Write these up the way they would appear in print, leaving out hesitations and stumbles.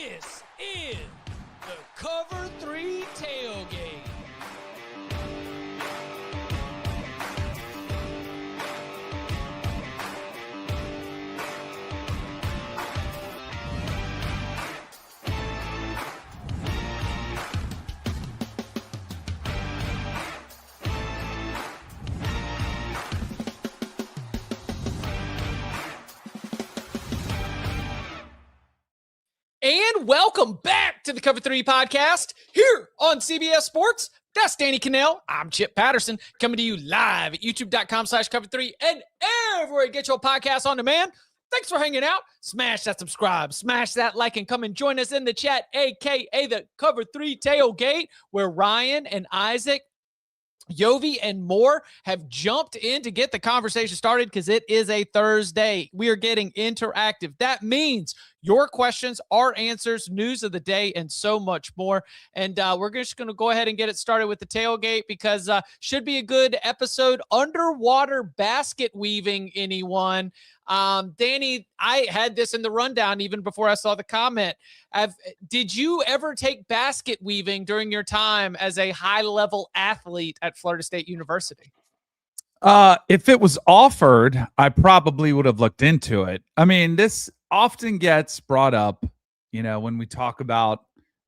This is the Cover 3 Tailgate. And welcome back to the Cover 3 podcast here on CBS Sports. That's Danny Kanell. I'm Chip Patterson, coming to you live at youtube.com/cover3 and everywhere you get your podcast on demand. Thanks for hanging out. Smash that subscribe, smash that like, and come and join us in the chat, aka the Cover 3 Tailgate, where Ryan and Isaac, Yovi, and more have jumped in to get the conversation started because it is a Thursday. We are getting interactive. That means your questions, our answers, news of the day, and so much more. And we're just going to go ahead and get it started with the tailgate because should be a good episode. Underwater basket weaving, anyone? Danny, I had this in the rundown even before I saw the comment. Did you ever take basket weaving during your time as a high-level athlete at Florida State University? If it was offered, I probably would have looked into it. I mean, this often gets brought up, you know, when we talk about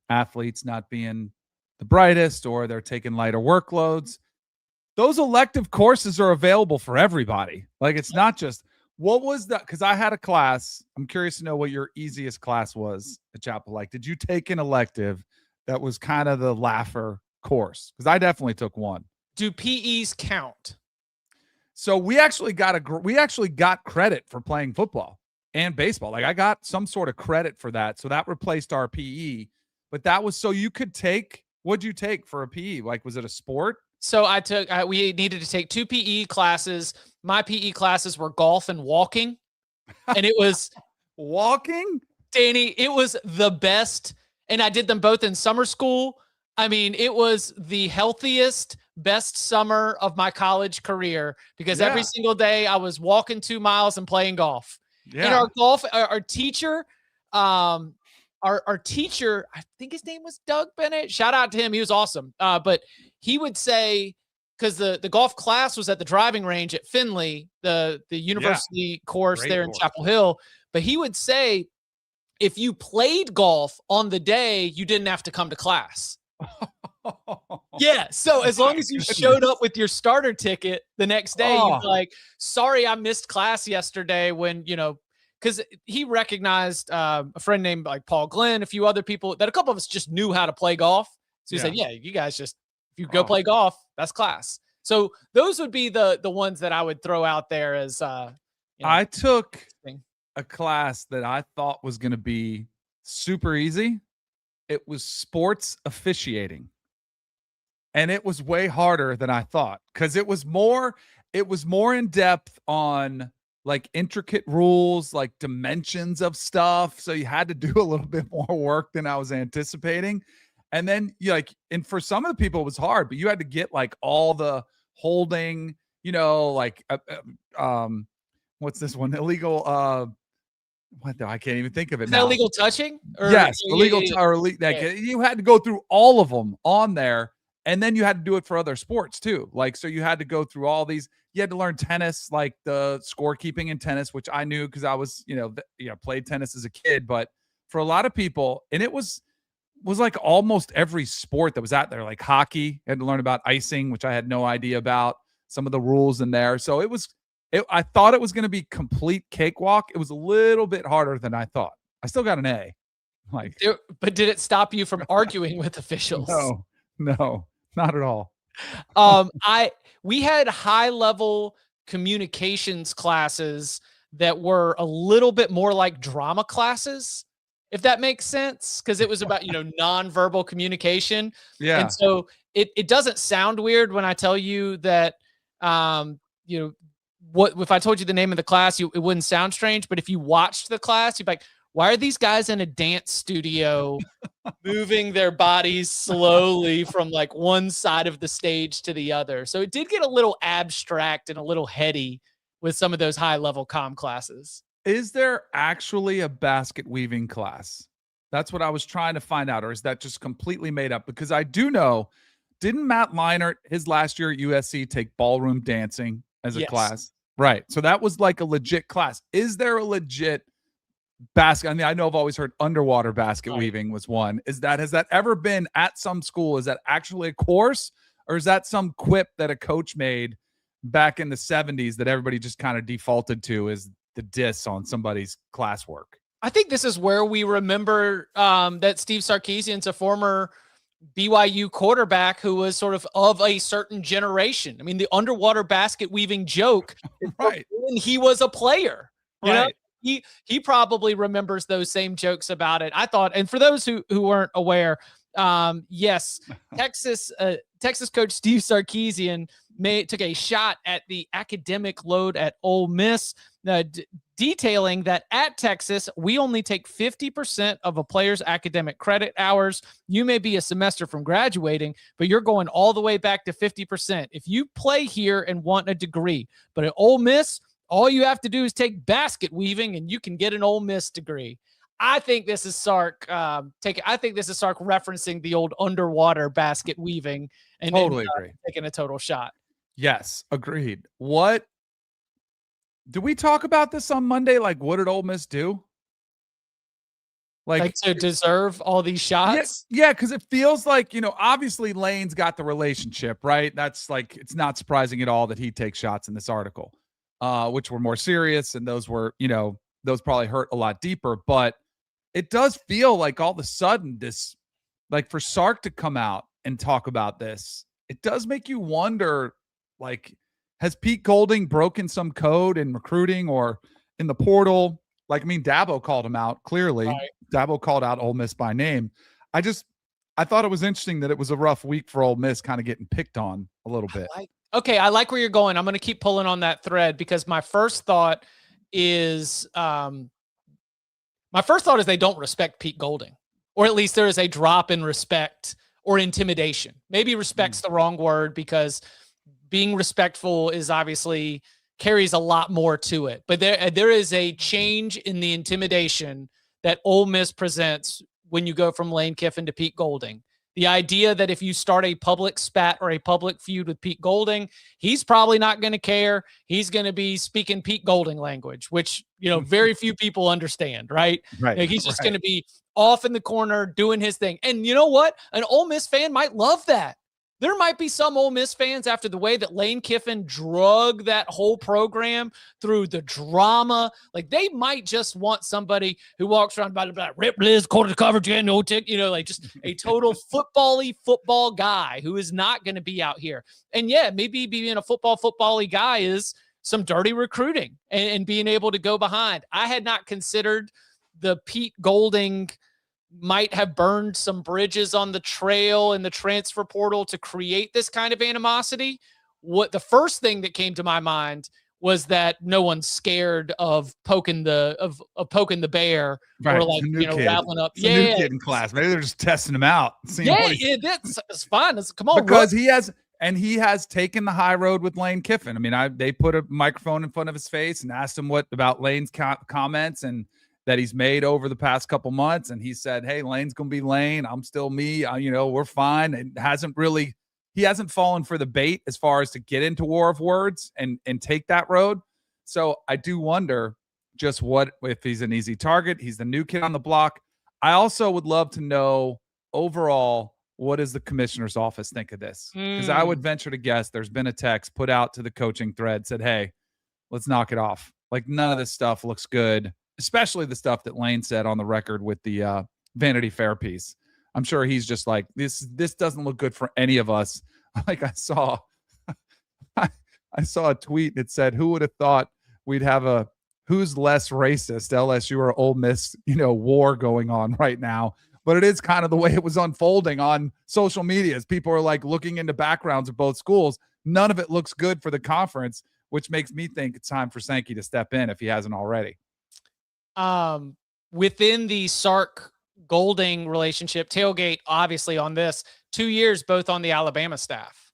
athletes not being the brightest or they're taking lighter workloads. Those elective courses are available for everybody. Like, it's not just... What was that? Because I had a class. I'm curious to know what your easiest class was at Chapel. Like, did you take an elective that was kind of the laugher course? Because I definitely took one. Do PEs count? So we actually got credit for playing football and baseball. Like, I got some sort of credit for that. So that replaced our PE. But that was so you could take. What'd you take for a PE? Like, was it a sport? So we needed to take 2 PE classes. My PE classes were golf and walking. And it was walking? Danny, it was the best. And I did them both in summer school. I mean, it was the healthiest, best summer of my college career because every single day I was walking 2 miles and playing golf. Yeah. And our teacher, our teacher, I think his name was Doug Bennett. Shout out to him. He was awesome. But he would say, because the golf class was at the driving range at Findlay, the university course there in Chapel Hill. But he would say, if you played golf on the day, you didn't have to come to class. Yeah. So as long as you showed up with your starter ticket the next day, you'd be like, sorry, I missed class yesterday when, you know, because he recognized a friend named like Paul Glenn, a few other people that a couple of us just knew how to play golf. So he said, yeah, you guys just, if you go play golf, that's class. So those would be the ones that I would throw out there as, I took a class that I thought was going to be super easy. It was sports officiating. And it was way harder than I thought because it was more in depth on like intricate rules, like dimensions of stuff. So you had to do a little bit more work than I was anticipating. And then and for some of the people it was hard, but you had to get like all the holding, you know, like, what's this one? Illegal, I can't even think of it now. Illegal touching? Yes. Illegal. You had to go through all of them on there. And then you had to do it for other sports too. Like, so you had to go through all these. You had to learn tennis, like the scorekeeping in tennis, which I knew because I was, played tennis as a kid. But for a lot of people, and it was like almost every sport that was out there, like hockey. I had to learn about icing, which I had no idea about some of the rules in there. So I thought it was going to be complete cakewalk. It was a little bit harder than I thought. I still got an A. But did it stop you from arguing with officials? No, not at all. We had high level communications classes that were a little bit more like drama classes, if that makes sense. Cause it was about, nonverbal communication. Yeah. And so it doesn't sound weird when I tell you that, what if I told you the name of the class, it wouldn't sound strange, but if you watched the class, you'd be like, why are these guys in a dance studio moving their bodies slowly from like one side of the stage to the other? So it did get a little abstract and a little heady with some of those high level comm classes. Is there actually a basket weaving class? That's what I was trying to find out. Or is that just completely made up? Because I do know, didn't Matt Leinart, his last year at USC, take ballroom dancing as a class? Right. So that was like a legit class. Is there a legit basket? I mean, I know I've always heard underwater basket weaving was one. Has that ever been at some school? Is that actually a course, or is that some quip that a coach made back in the 70s that everybody just kind of defaulted to as the diss on somebody's classwork? I think this is where we remember that Steve Sarkisian's a former BYU quarterback who was sort of a certain generation. I mean, the underwater basket weaving joke, right? When he was a player, you know, Right. he probably remembers those same jokes about it. I thought, and for those who weren't aware, yes, Texas coach Steve Sarkisian took a shot at the academic load at Ole Miss, detailing that at Texas, we only take 50% of a player's academic credit hours. You may be a semester from graduating, but you're going all the way back to 50%. If you play here and want a degree, but at Ole Miss, all you have to do is take basket weaving and you can get an Ole Miss degree. I think this is Sark. I think this is Sark referencing the old underwater basket weaving and totally agree. Taking a total shot. Yes, agreed. What did we talk about this on Monday? Like, what did Ole Miss do? Like to deserve all these shots? Yeah, because it feels like, obviously Lane's got the relationship, right? That's like, it's not surprising at all that he takes shots in this article, which were more serious, and those were, those probably hurt a lot deeper. But it does feel like all of a sudden this, like for Sark to come out and talk about this, it does make you wonder, like, has Pete Golding broken some code in recruiting or in the portal? Like, I mean, Dabo called him out, clearly. Right. Dabo called out Ole Miss by name. I thought it was interesting that it was a rough week for Ole Miss, kind of getting picked on a little bit. I like where you're going. I'm going to keep pulling on that thread because my first thought is they don't respect Pete Golding, or at least there is a drop in respect or intimidation. Maybe respect's the wrong word, because being respectful is obviously carries a lot more to it. But there is a change in the intimidation that Ole Miss presents when you go from Lane Kiffin to Pete Golding. The idea that if you start a public spat or a public feud with Pete Golding, he's probably not going to care. He's going to be speaking Pete Golding language, which, very few people understand, right? Right. He's just going to be off in the corner doing his thing. And you know what? An Ole Miss fan might love that. There might be some Ole Miss fans, after the way that Lane Kiffin drug that whole program through the drama, like they might just want somebody who walks around by the rip Liz, quarter coverage, and no tick, like just a total football guy who is not going to be out here. And yeah, maybe being a football-y guy is some dirty recruiting and being able to go behind. I had not considered the Pete Golding might have burned some bridges on the trail in the transfer portal to create this kind of animosity. What the first thing that came to my mind was that no one's scared of poking the bear, right, or like rattling up. It's a new kid in class. Maybe they're just testing him out. It's fun. Come on, because he has taken the high road with Lane Kiffin. I mean, they put a microphone in front of his face and asked him what about Lane's comments and that he's made over the past couple months. And he said, hey, Lane's going to be Lane. I'm still me. We're fine. And he hasn't fallen for the bait as far as to get into War of Words and take that road. So I do wonder just what, if he's an easy target. He's the new kid on the block. I also would love to know overall, what does the commissioner's office think of this? Because I would venture to guess there's been a text put out to the coaching thread, said, hey, let's knock it off. Like, none of this stuff looks good. Especially the stuff that Lane said on the record with the Vanity Fair piece. I'm sure he's just like, this doesn't look good for any of us. Like I saw a tweet that said, who would have thought we'd have a who's less racist, LSU or Ole Miss, war going on right now. But it is kind of the way it was unfolding on social media as people are like looking into backgrounds of both schools. None of it looks good for the conference, which makes me think it's time for Sankey to step in if he hasn't already. Within the Sark Golding relationship, tailgate obviously on this 2 years, both on the Alabama staff.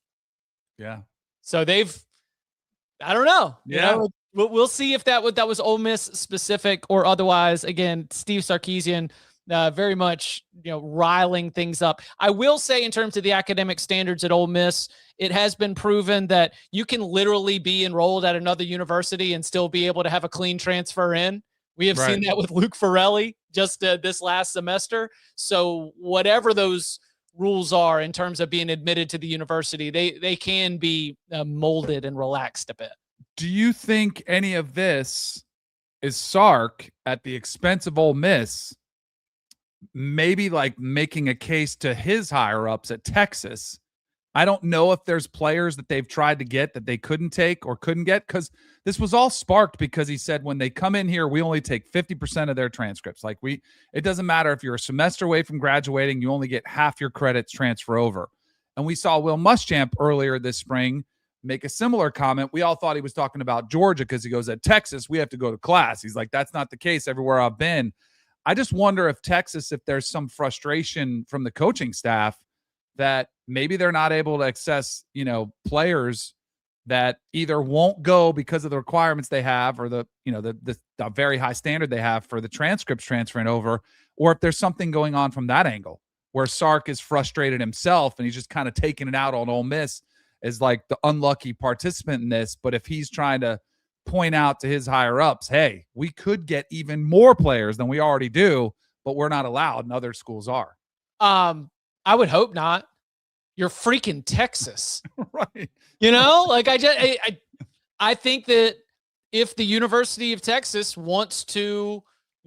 Yeah. So I don't know. Yeah. We'll see if that was Ole Miss specific or otherwise. Again, Steve Sarkisian, very much, riling things up. I will say in terms of the academic standards at Ole Miss, it has been proven that you can literally be enrolled at another university and still be able to have a clean transfer in. We have seen that with Luke Fornelli just this last semester. So whatever those rules are in terms of being admitted to the university, they can be molded and relaxed a bit. Do you think any of this is Sark at the expense of Ole Miss, maybe like making a case to his higher ups at Texas? I don't know if there's players that they've tried to get that they couldn't take or couldn't get, because this was all sparked because he said when they come in here, we only take 50% of their transcripts. Like it doesn't matter if you're a semester away from graduating, you only get half your credits transfer over. And we saw Will Muschamp earlier this spring make a similar comment. We all thought he was talking about Georgia because he goes, at Texas, we have to go to class. He's like, that's not the case everywhere I've been. I just wonder if Texas, if there's some frustration from the coaching staff that maybe they're not able to access, players that either won't go because of the requirements they have or the very high standard they have for the transcripts transferring over, or if there's something going on from that angle where Sark is frustrated himself and he's just kind of taking it out on Ole Miss as like the unlucky participant in this. But if he's trying to point out to his higher ups, hey, we could get even more players than we already do, but we're not allowed and other schools are. I would hope not. You're freaking Texas. Right. I think that if the University of Texas wants to,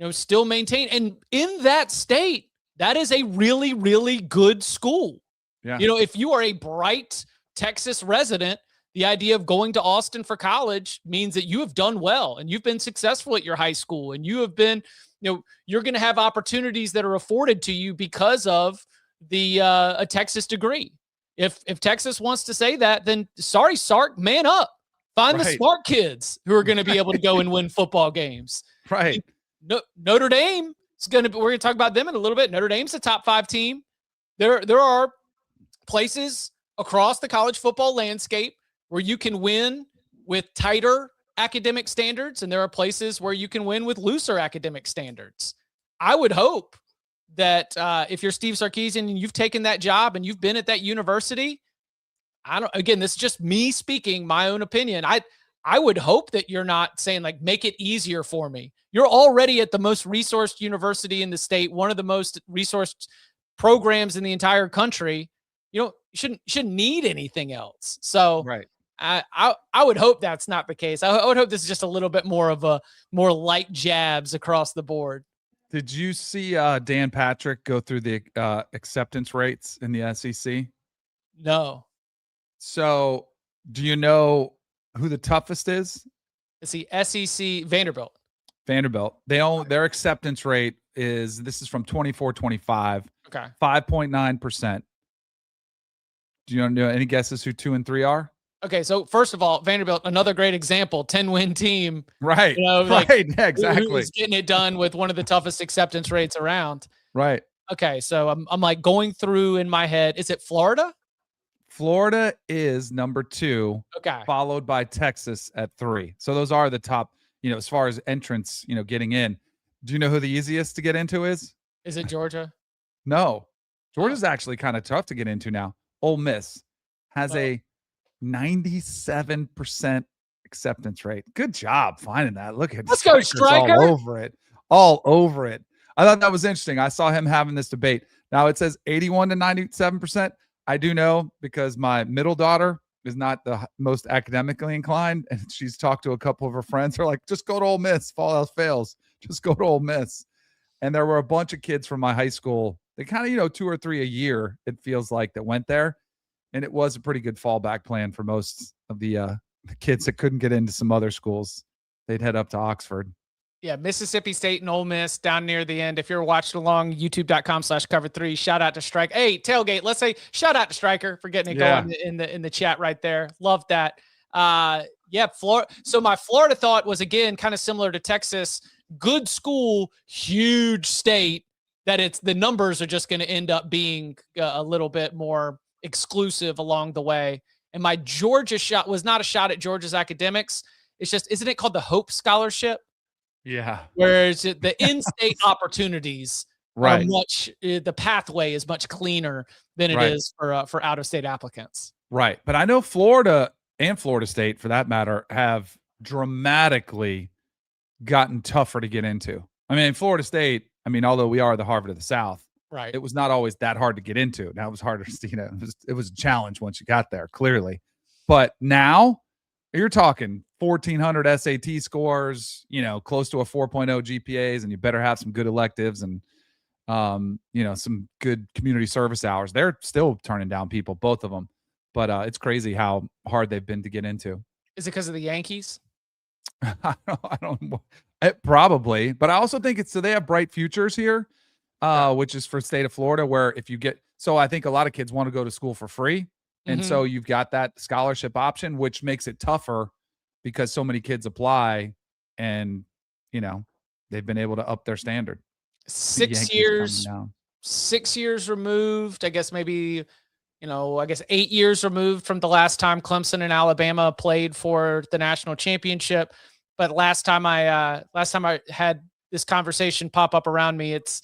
still maintain, and in that state, that is a really, really good school. Yeah. If you are a bright Texas resident, the idea of going to Austin for college means that you have done well and you've been successful at your high school, and you have been, you're going to have opportunities that are afforded to you because of a Texas degree. If Texas wants to say that, then sorry, Sark, man up. Find the smart kids who are going to be able to go and win football games. Right. Notre Dame is we're going to talk about them in a little bit. Notre Dame's a top 5 team. There are places across the college football landscape where you can win with tighter academic standards, and there are places where you can win with looser academic standards. I would hope that if you're Steve Sarkisian and you've taken that job and you've been at that university, again, this is just me speaking my own opinion. I would hope that you're not saying like, make it easier for me. You're already at the most resourced university in the state, one of the most resourced programs in the entire country. You shouldn't need anything else. So right. I would hope that's not the case. I would hope this is just a little bit more of a more light jabs across the board. Did you see Dan Patrick go through the acceptance rates in the SEC? No. So do you know who the toughest is? It's the SEC Vanderbilt. Their acceptance rate this is from 24-25. Okay. 5.9%. Do you know any guesses who 2 and 3 are? Okay, so first of all, Vanderbilt, another great example, 10-win team. Right. Right. Yeah, exactly. Who's getting it done with one of the toughest acceptance rates around. Right. Okay, so I'm like going through in my head. Is it Florida? Florida is number 2. Okay. Followed by Texas at 3. So those are the top, as far as entrance, getting in. Do you know who the easiest to get into is? Is it Georgia? No. Georgia's actually kind of tough to get into now. Ole Miss has a 97% acceptance rate. Good job finding that. Look at Let's go, Striker. All over it. I thought that was interesting. I saw him having this debate. Now it says 81 to 97%. I do know because my middle daughter is not the most academically inclined, and she's talked to a couple of her friends. They're like, just go to Ole Miss. If all else fails, just go to Ole Miss. And there were a bunch of kids from my high school. They kind of, 2 or 3 a year, it feels like, that went there. And it was a pretty good fallback plan for most of the kids that couldn't get into some other schools. They'd head up to Oxford. Yeah, Mississippi State and Ole Miss down near the end. If you're watching along, youtube.com/cover3. Shout out to Striker. Hey, Tailgate, let's say shout out to Striker for getting it going in the chat right there. Love that. Florida. So my Florida thought was, again, kind of similar to Texas. Good school, huge state, that the numbers are just going to end up being a little bit more exclusive along the way. And my Georgia shot was not a shot at Georgia's academics. It's just, isn't it called the Hope Scholarship? Yeah. Whereas the in-state opportunities are much, the pathway is much cleaner than it is for out-of-state applicants. Right. But I know Florida and Florida State, for that matter, have dramatically gotten tougher to get into. I mean, Florida State, I mean, although we are the Harvard of the South, right, it was not always that hard to get into. Now it was harder to, you know, it was a challenge once you got there, clearly. But now you're talking 1,400 SAT scores, you know, close to a 4.0 GPAs, and you better have some good electives and, you know, some good community service hours. They're still turning down people, both of them. But it's crazy how hard they've been to get into. Is it because of the Yankees? I don't know. Probably, but I also think so they have bright futures here, which is for state of Florida, where if you get, so I think a lot of kids want to go to school for free. And so you've got that scholarship option, which makes it tougher because so many kids apply and, you know, they've been able to up their standard. 6 years removed, I guess maybe, you know, I guess 8 years removed from the last time Clemson and Alabama played for the national championship. But last time I had this conversation pop up around me, it's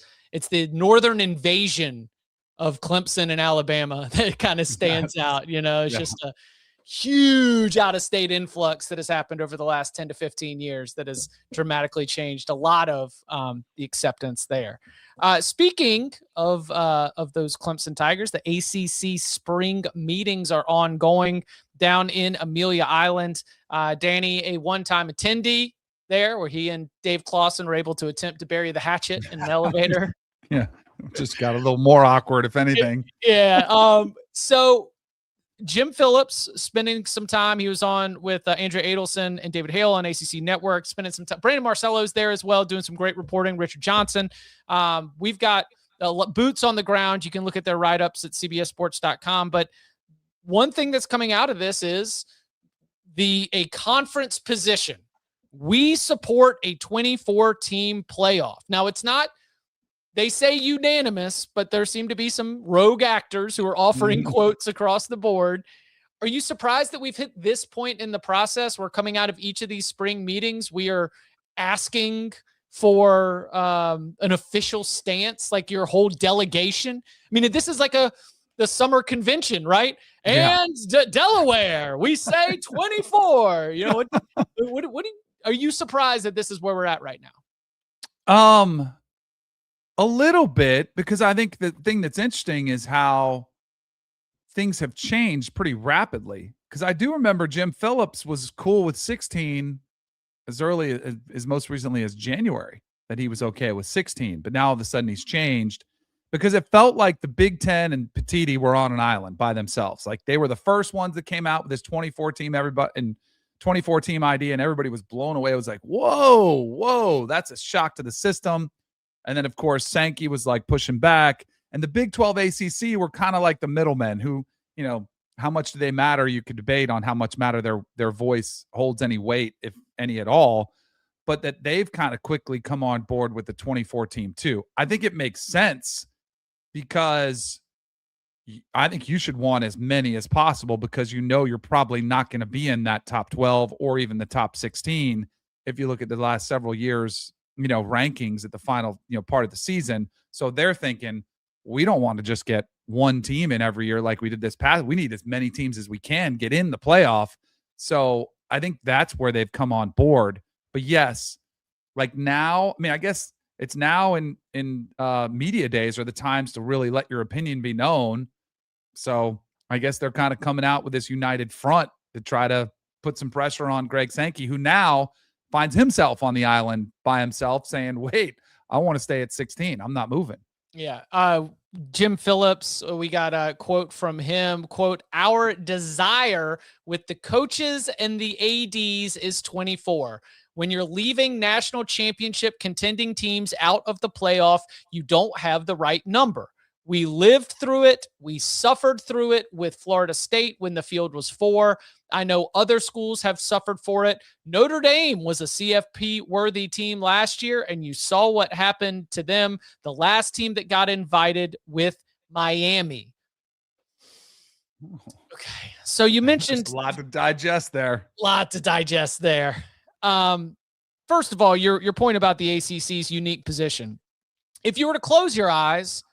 the northern invasion of Clemson and Alabama that kind of stands out. You know, it's just a huge out-of-state influx that has happened over the last 10 to 15 years that has dramatically changed a lot of the acceptance there. Speaking of those Clemson Tigers, the ACC Spring Meetings are ongoing down in Amelia Island. Danny, a one-time attendee there, where he and Dave Clawson were able to attempt to bury the hatchet in an elevator. Yeah, just got a little more awkward, if anything. So Jim Phillips spending some time. He was on with Andrea Adelson and David Hale on ACC Network, spending some time. Brandon Marcello's there as well, doing some great reporting. Richard Johnson. We've got boots on the ground. You can look at their write-ups at cbssports.com. But one thing that's coming out of this is a conference position. We support a 24-team playoff. Now, it's not, they say unanimous, but there seem to be some rogue actors who are offering quotes across the board. Are you surprised that we've hit this point in the process? We're coming out of each of these spring meetings. We are asking for an official stance, like your whole delegation. I mean, this is like the summer convention, right? And Delaware, we say 24. You know, are you surprised that this is where we're at right now? A little bit, because I think the thing that's interesting is how things have changed pretty rapidly. Because I do remember Jim Phillips was cool with 16 as early as most recently as January, that he was okay with 16. But now all of a sudden he's changed, because it felt like the Big Ten and Petiti were on an island by themselves. Like they were the first ones that came out with this 24-team idea, and everybody was blown away. It was like, whoa, that's a shock to the system. And then, of course, Sankey was like pushing back. And the Big 12 ACC were kind of like the middlemen who, you know, how much do they matter? You could debate on how much matter their voice holds any weight, if any at all. But that they've kind of quickly come on board with the 24-team too. I think it makes sense, because I think you should want as many as possible, because you know you're probably not going to be in that top 12 or even the top 16 if you look at the last several years, you know, rankings at the final, you know, part of the season. So they're thinking, we don't want to just get one team in every year like we did this past. We need as many teams as we can get in the playoff. So I think that's where they've come on board. But yes, like now, I mean, I guess it's now in media days are the times to really let your opinion be known. So I guess they're kind of coming out with this united front to try to put some pressure on Greg Sankey, who now finds himself on the island by himself saying, wait, I want to stay at 16. I'm not moving. Yeah. Jim Phillips, we got a quote from him, quote, "Our desire with the coaches and the ADs is 24. When you're leaving national championship contending teams out of the playoff, you don't have the right number. We lived through it. We suffered through it with Florida State when the field was 4. I know other schools have suffered for it. Notre Dame was a CFP-worthy team last year, and you saw what happened to them. The last team that got invited with Miami." Okay, so you mentioned a lot to digest there. First of all, your point about the ACC's unique position. if you were to close your eyes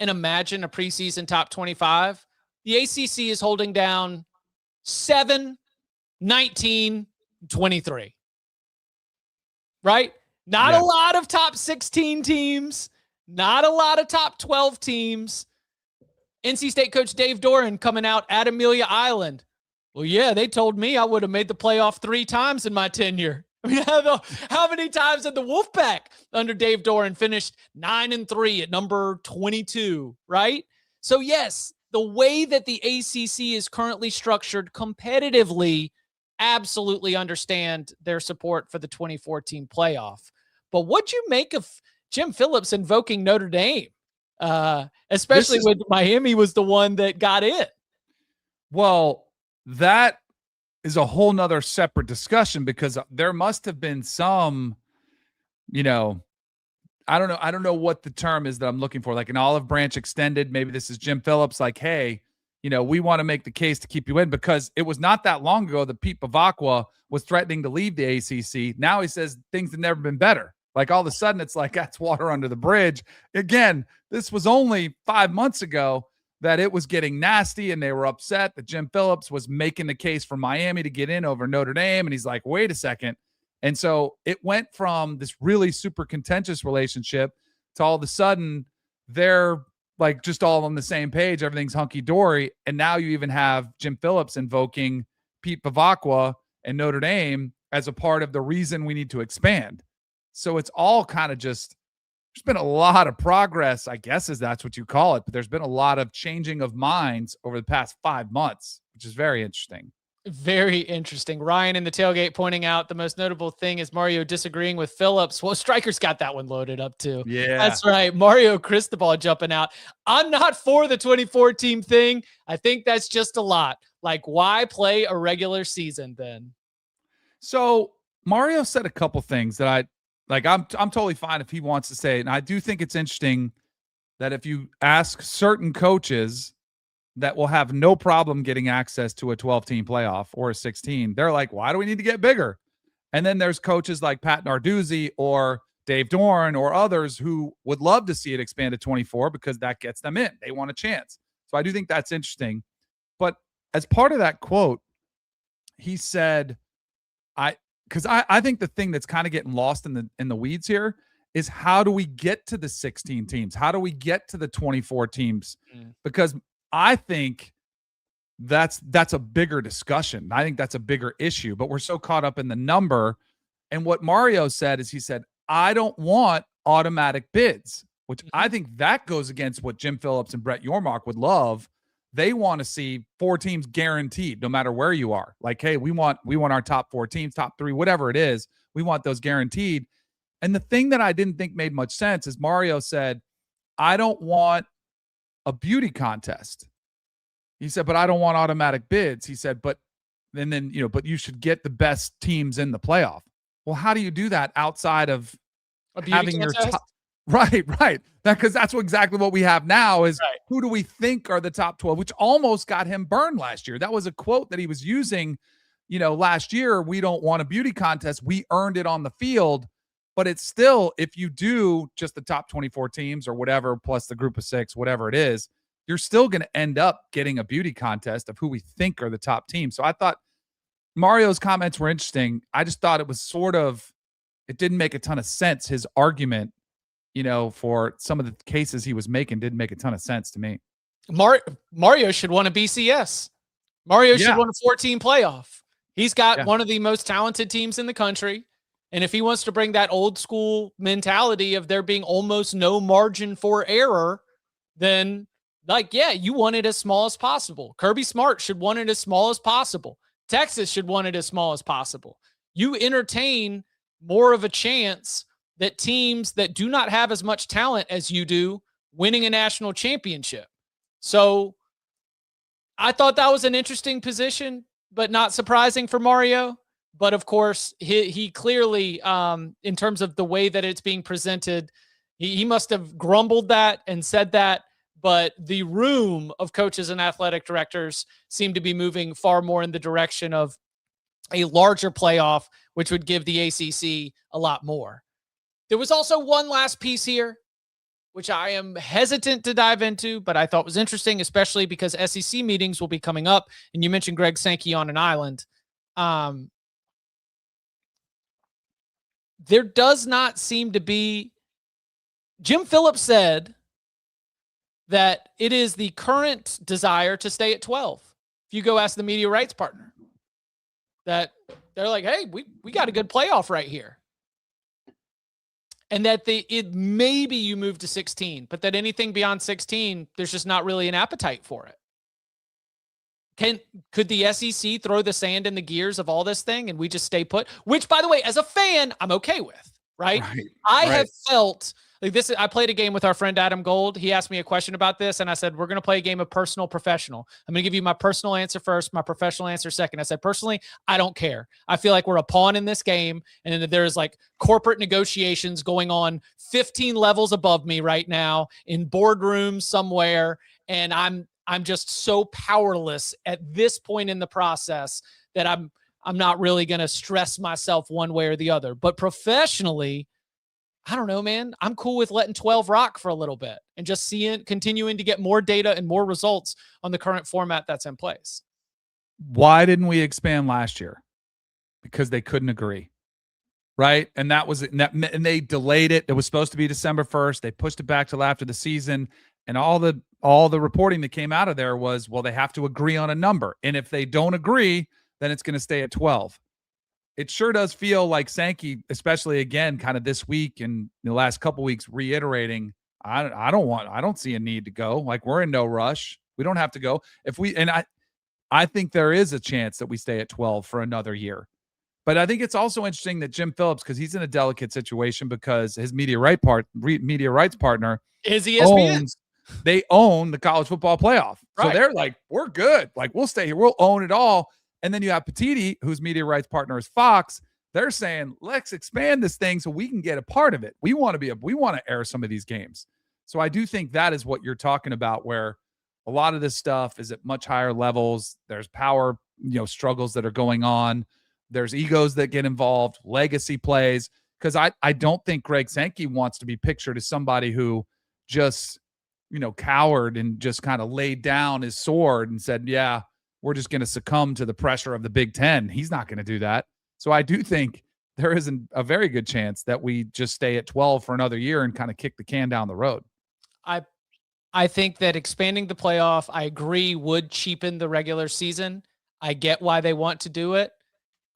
and imagine a preseason top 25, the ACC is holding down 7, 19, 23. Right? Not a lot of top 16 teams, not a lot of top 12 teams. NC State coach Dave Doran coming out at Amelia Island. Well, yeah, they told me I would have made the playoff 3 times in my tenure. I mean, how many times had the Wolfpack under Dave Doran finished 9-3 at number 22, right? So yes, the way that the ACC is currently structured competitively, absolutely understand their support for the 2014 playoff. But what you make of Jim Phillips invoking Notre Dame, especially when Miami was the one that got it? Well, that is a whole nother separate discussion, because there must have been some, I don't know what the term is that I'm looking for, like an olive branch extended. Maybe this is Jim Phillips, like, hey, we want to make the case to keep you in, because it was not that long ago that Pete Bavacqua was threatening to leave the ACC. Now he says things have never been better. Like all of a sudden it's like, that's water under the bridge. Again, this was only 5 months ago that it was getting nasty, and they were upset that Jim Phillips was making the case for Miami to get in over Notre Dame. And he's like, wait a second. And so it went from this really super contentious relationship to all of a sudden they're like just all on the same page. Everything's hunky dory. And now you even have Jim Phillips invoking Pete Bavacqua and Notre Dame as a part of the reason we need to expand. So it's all kind of just, there's been a lot of progress, I guess, as that's what you call it, but there's been a lot of changing of minds over the past 5 months, which is very interesting. Very interesting. Ryan in the tailgate pointing out the most notable thing is Mario disagreeing with Phillips. Well, Striker's got that one loaded up too. Yeah, that's right. Mario Cristobal jumping out. I'm not for the 2014 thing. I think that's just a lot. Like, why play a regular season then? So Mario said a couple things that I'm totally fine if he wants to say it. And I do think it's interesting that if you ask certain coaches that will have no problem getting access to a 12-team playoff or a 16, they're like, why do we need to get bigger? And then there's coaches like Pat Narduzzi or Dave Doran or others who would love to see it expand to 24 because that gets them in. They want a chance. So I do think that's interesting. But as part of that quote, he said, because I think the thing that's kind of getting lost in the weeds here is, how do we get to the 16 teams? How do we get to the 24 teams? Because I think that's a bigger discussion. I think that's a bigger issue, but we're so caught up in the number. And what Mario said is, he said, I don't want automatic bids, which I think that goes against what Jim Phillips and Brett Yormark would love. They want to see 4 teams guaranteed, no matter where you are. Like, hey, we want our top 4 teams, top 3, whatever it is. We want those guaranteed. And the thing that I didn't think made much sense is Mario said, I don't want a beauty contest. He said, but I don't want automatic bids. He said, but you should get the best teams in the playoff. Well, how do you do that outside of having your top? Right. Because that's exactly what we have now is, who do we think are the top 12, which almost got him burned last year. That was a quote that he was using, last year. We don't want a beauty contest. We earned it on the field. But it's still, if you do just the top 24 teams or whatever, plus the group of 6, whatever it is, you're still going to end up getting a beauty contest of who we think are the top teams. So I thought Mario's comments were interesting. I just thought it was it didn't make a ton of sense. His argument, for some of the cases he was making didn't make a ton of sense to me. Mario should want a BCS. Mario should want a 14 playoff. He's got one of the most talented teams in the country. And if he wants to bring that old school mentality of there being almost no margin for error, then you want it as small as possible. Kirby Smart should want it as small as possible. Texas should want it as small as possible. You entertain more of a chance that teams that do not have as much talent as you do winning a national championship. So I thought that was an interesting position, but not surprising for Mario. But of course, he clearly, in terms of the way that it's being presented, he must have grumbled that and said that. But the room of coaches and athletic directors seem to be moving far more in the direction of a larger playoff, which would give the ACC a lot more. There was also one last piece here which I am hesitant to dive into, but I thought was interesting, especially because SEC meetings will be coming up. And you mentioned Greg Sankey on an island. There does not seem to be. Jim Phillips said that it is the current desire to stay at 12. If you go ask the media rights partner, that they're like, hey, we got a good playoff right here. And that maybe you move to 16, but that anything beyond 16, there's just not really an appetite for it. Could the SEC throw the sand in the gears of all this thing and we just stay put? Which, by the way, as a fan, I'm okay with, right? I have felt like this. I played a game with our friend Adam Gold. He asked me a question about this, and I said, we're going to play a game of personal professional. I'm going to give you my personal answer first, my professional answer second. I said, personally, I don't care. I feel like we're a pawn in this game, and there's like corporate negotiations going on 15 levels above me right now in boardrooms somewhere, and I'm just so powerless at this point in the process that I'm not really going to stress myself one way or the other. But professionally, I don't know, man. I'm cool with letting 12 rock for a little bit and just continuing to get more data and more results on the current format that's in place. Why didn't we expand last year? Because they couldn't agree. Right? And and they delayed it. It was supposed to be December 1st. They pushed it back till after the season. And all the reporting that came out of there was, well, they have to agree on a number. And if they don't agree, then it's going to stay at 12. It sure does feel like Sankey, especially again, kind of this week and the last couple weeks, reiterating, I don't see a need to go. Like, we're in no rush. We don't have to go. I think there is a chance that we stay at 12 for another year. But I think it's also interesting that Jim Phillips, because he's in a delicate situation because his media rights partner is ESPN. They own the college football playoff. Right. So they're like, we're good. Like, we'll stay here. We'll own it all. And then you have Petiti, whose media rights partner is Fox. They're saying, let's expand this thing so we can get a part of it. We want to air some of these games. So I do think that is what you're talking about, where a lot of this stuff is at much higher levels. There's power, struggles that are going on. There's egos that get involved, legacy plays. Because I don't think Greg Sankey wants to be pictured as somebody who just, cowered and just kind of laid down his sword and said, yeah, we're just going to succumb to the pressure of the Big Ten. He's not going to do that. So I do think there is a very good chance that we just stay at 12 for another year and kind of kick the can down the road. I think that expanding the playoff, I agree, would cheapen the regular season. I get why they want to do it.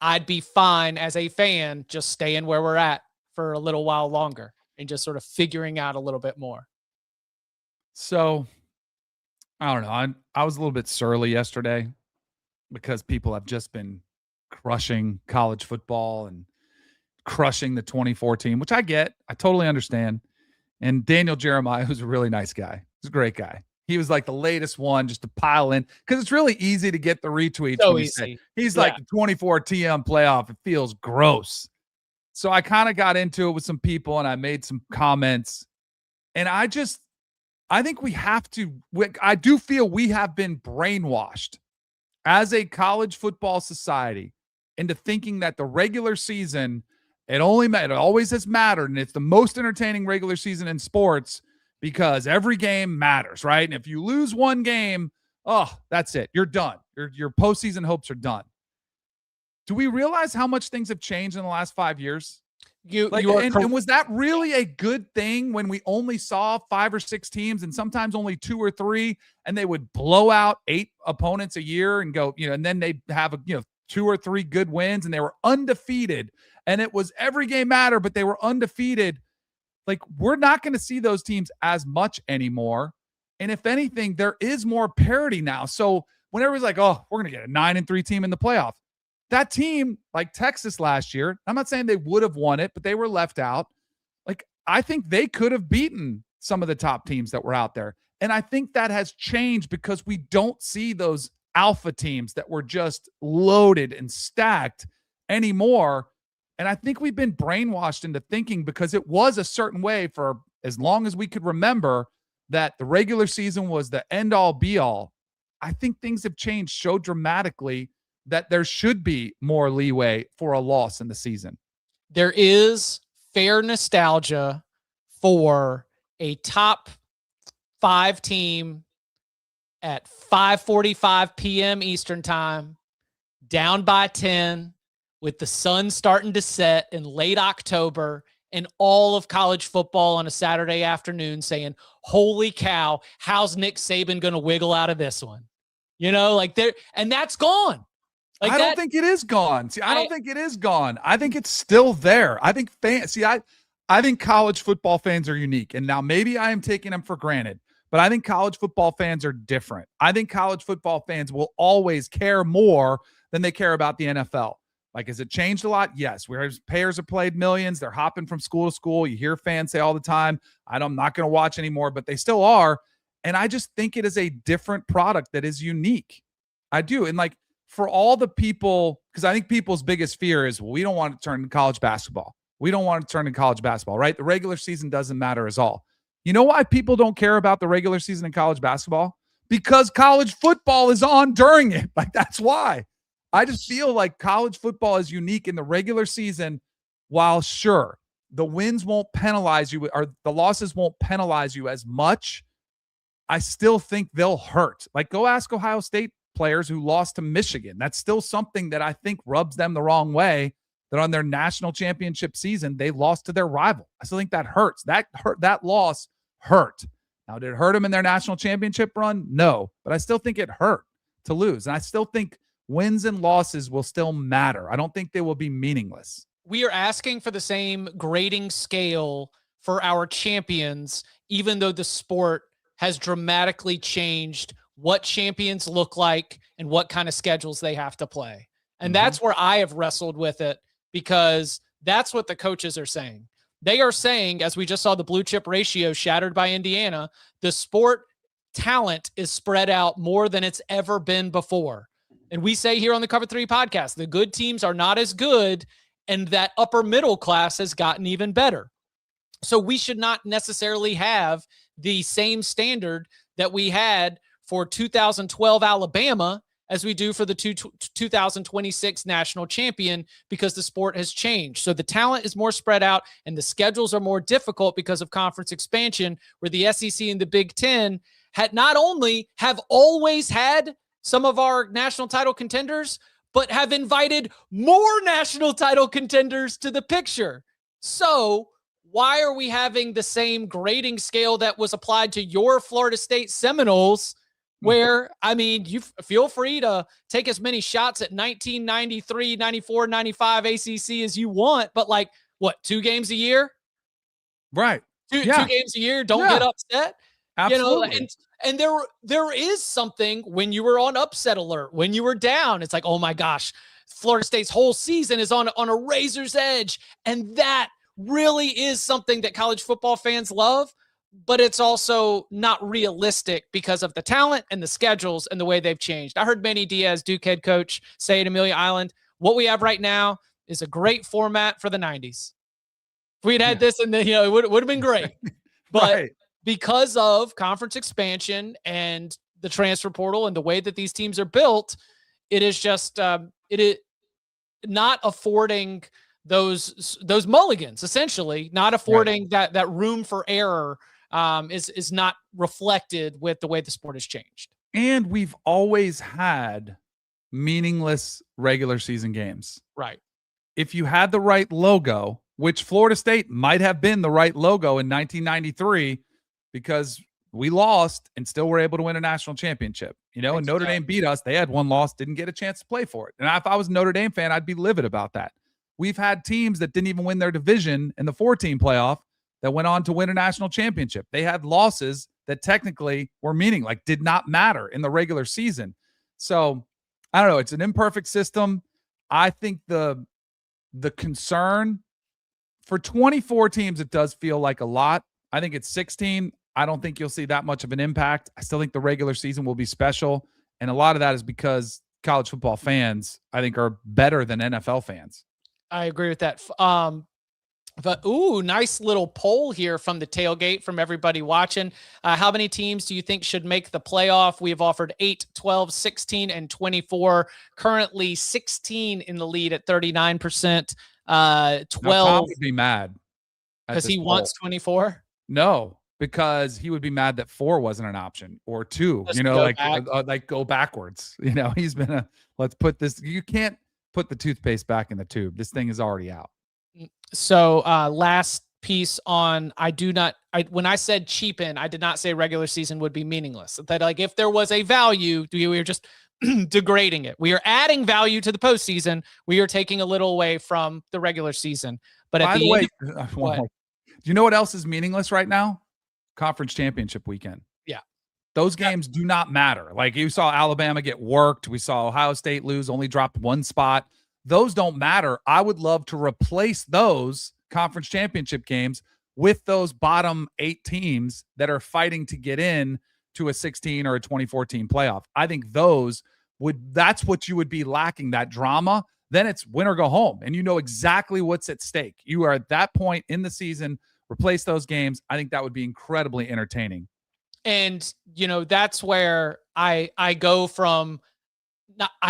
I'd be fine as a fan just staying where we're at for a little while longer and just sort of figuring out a little bit more. So I don't know. I was a little bit surly yesterday because people have just been crushing college football and crushing the 2014, which I get. I totally understand. And Daniel Jeremiah, who's a really nice guy. He's a great guy. He was like the latest one just to pile in because it's really easy to get the retweets. So easy. He's like the 24 TM playoff. It feels gross. So I kind of got into it with some people and I made some comments. And I think we have to, I do feel we have been brainwashed as a college football society into thinking that the regular season, it always has mattered. And it's the most entertaining regular season in sports because every game matters, right? And if you lose one game, that's it. You're done. Your postseason hopes are done. Do we realize how much things have changed in the last 5 years? And was that really a good thing when we only saw 5 or 6 teams and sometimes only 2 or 3, and they would blow out 8 opponents a year and go, and then they have 2 or 3 good wins and they were undefeated and it was every game matter, but they were undefeated. Like, we're not going to see those teams as much anymore. And if anything, there is more parity now. So when everybody's like, oh, we're going to get a 9-3 team in the playoff. That team, like Texas last year, I'm not saying they would have won it, but they were left out. Like, I think they could have beaten some of the top teams that were out there. And I think that has changed because we don't see those alpha teams that were just loaded and stacked anymore. And I think we've been brainwashed into thinking, because it was a certain way for as long as we could remember, that the regular season was the end all be all. I think things have changed so dramatically that there should be more leeway for a loss in the season. There is fair nostalgia for a top 5 team at 5:45 p.m. Eastern time, down by 10, with the sun starting to set in late October, and all of college football on a Saturday afternoon saying, holy cow, how's Nick Saban going to wiggle out of this one? And that's gone. I don't think it is gone. See, I don't think it is gone. I think it's still there. I think I think college football fans are unique. And now maybe I am taking them for granted, but I think college football fans are different. I think college football fans will always care more than they care about the NFL. Like, has it changed a lot? Yes. Whereas payers have played millions, they're hopping from school to school. You hear fans say all the time, I'm not going to watch anymore, but they still are. And I just think it is a different product that is unique. I do. And like, for all the people, because I think people's biggest fear is, well, we don't want to turn to college basketball. We don't want to turn to college basketball, right? The regular season doesn't matter at all. You know why people don't care about the regular season in college basketball? Because college football is on during it. Like, that's why. I just feel like college football is unique in the regular season. While sure, the wins won't penalize you, or the losses won't penalize you as much, I still think they'll hurt. Like, go ask Ohio State players who lost to Michigan. That's still something that I think rubs them the wrong way, that on their national championship season, they lost to their rival. I still think that hurts. That loss hurt. Now, did it hurt them in their national championship run? No, but I still think it hurt to lose. And I still think wins and losses will still matter. I don't think they will be meaningless. We are asking for the same grading scale for our champions, even though the sport has dramatically changed what champions look like and what kind of schedules they have to play. And that's where I have wrestled with it, because that's what the coaches are saying. They are saying, as we just saw the blue chip ratio shattered by Indiana, the sport talent is spread out more than it's ever been before. And we say here on the Cover 3 podcast, the good teams are not as good, and that upper middle class has gotten even better. So we should not necessarily have the same standard that we had for 2012 Alabama as we do for the 2026 national champion, because the sport has changed. So the talent is more spread out, and the schedules are more difficult because of conference expansion, where the SEC and the Big Ten have always had some of our national title contenders, but have invited more national title contenders to the picture. So why are we having the same grading scale that was applied to your Florida State Seminoles, where, I mean, you feel free to take as many shots at 1993, 94, 95 ACC as you want, but like, what, 2 games a year? Right. Two games a year. Don't get upset. Absolutely. And there is something when you were on upset alert, when you were down, it's like, oh my gosh, Florida State's whole season is on a razor's edge. And that really is something that college football fans love, but it's also not realistic because of the talent and the schedules and the way they've changed. I heard Manny Diaz, Duke head coach, say at Amelia Island, what we have right now is a great format for the 90s. If we'd had this in it would have been great. But because of conference expansion and the transfer portal and the way that these teams are built, it is just it is not affording those mulligans, essentially, not affording that room for error is not reflected with the way the sport has changed. And we've always had meaningless regular season games. Right. If you had the right logo, which Florida State might have been the right logo in 1993, because we lost and still were able to win a national championship, and Notre Dame beat us. They had one loss, didn't get a chance to play for it. And if I was a Notre Dame fan, I'd be livid about that. We've had teams that didn't even win their division in the 4-team playoff that went on to win a national championship. They had losses that technically were did not matter in the regular season. So I don't know. It's an imperfect system. I think the concern for 24 teams, it does feel like a lot. I think it's 16. I don't think you'll see that much of an impact. I still think the regular season will be special. And a lot of that is because college football fans, I think, are better than NFL fans. I agree with that. But nice little poll here from the tailgate from everybody watching. How many teams do you think should make the playoff? We have offered 8, 12, 16, and 24. Currently 16 in the lead at 39%. 12 Tom would be mad because he wants 24. No, because he would be mad that 4 wasn't an option or 2, Just go back. like go backwards. He's been let's put this, you can't put the toothpaste back in the tube. This thing is already out. So last piece on, when I said cheapen, I did not say regular season would be meaningless. That like, if there was a value, we were just degrading it. We are adding value to the postseason. We are taking a little away from the regular season. But by the way, do you know what else is meaningless right now? Conference championship weekend. Yeah. Those games do not matter. Like you saw Alabama get worked. We saw Ohio State lose, only dropped 1 spot. Those don't matter. I would love to replace those conference championship games with those bottom 8 teams that are fighting to get in to a 16 or a 2014 playoff. I think that's what you would be lacking, that drama. Then it's win or go home, and you know exactly what's at stake. You are at that point in the season. Replace those games. I think that would be incredibly entertaining. And that's where I go from.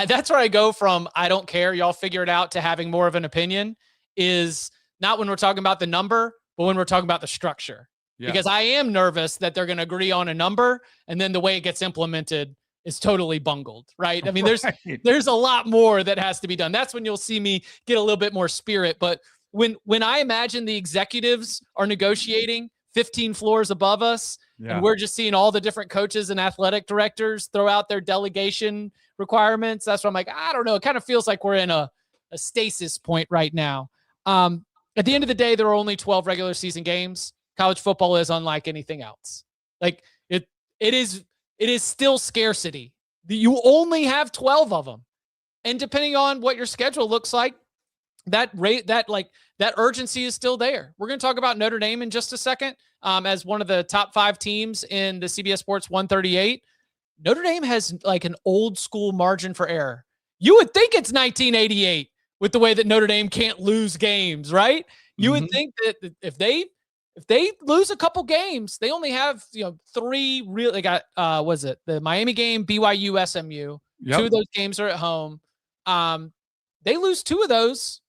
That's where I go from. I don't care. Y'all figure it out to having more of an opinion. Is not when we're talking about the number, but when we're talking about the structure. Yeah. Because I am nervous that they're going to agree on a number, and then the way it gets implemented is totally bungled, right? I mean, there's a lot more that has to be done. That's when you'll see me get a little bit more spirit. But when I imagine the executives are negotiating 15 floors above us, and we're just seeing all the different coaches and athletic directors throw out their delegation requirements, that's what I'm like, I don't know. It kind of feels like we're in a stasis point right now. At the end of the day, there are only 12 regular season games. College football is unlike anything else. Like it is still scarcity. You only have 12 of them. And depending on what your schedule looks like, that urgency is still there. We're going to talk about Notre Dame in just a second. As one of the top 5 teams in the CBS Sports 138, Notre Dame has like an old school margin for error. You would think it's 1988 with the way that Notre Dame can't lose games, right? You would think that if they lose a couple games, they only have 3 real. They got was it the Miami game, BYU, SMU? Yep. 2 of those games are at home. They lose 2 of those.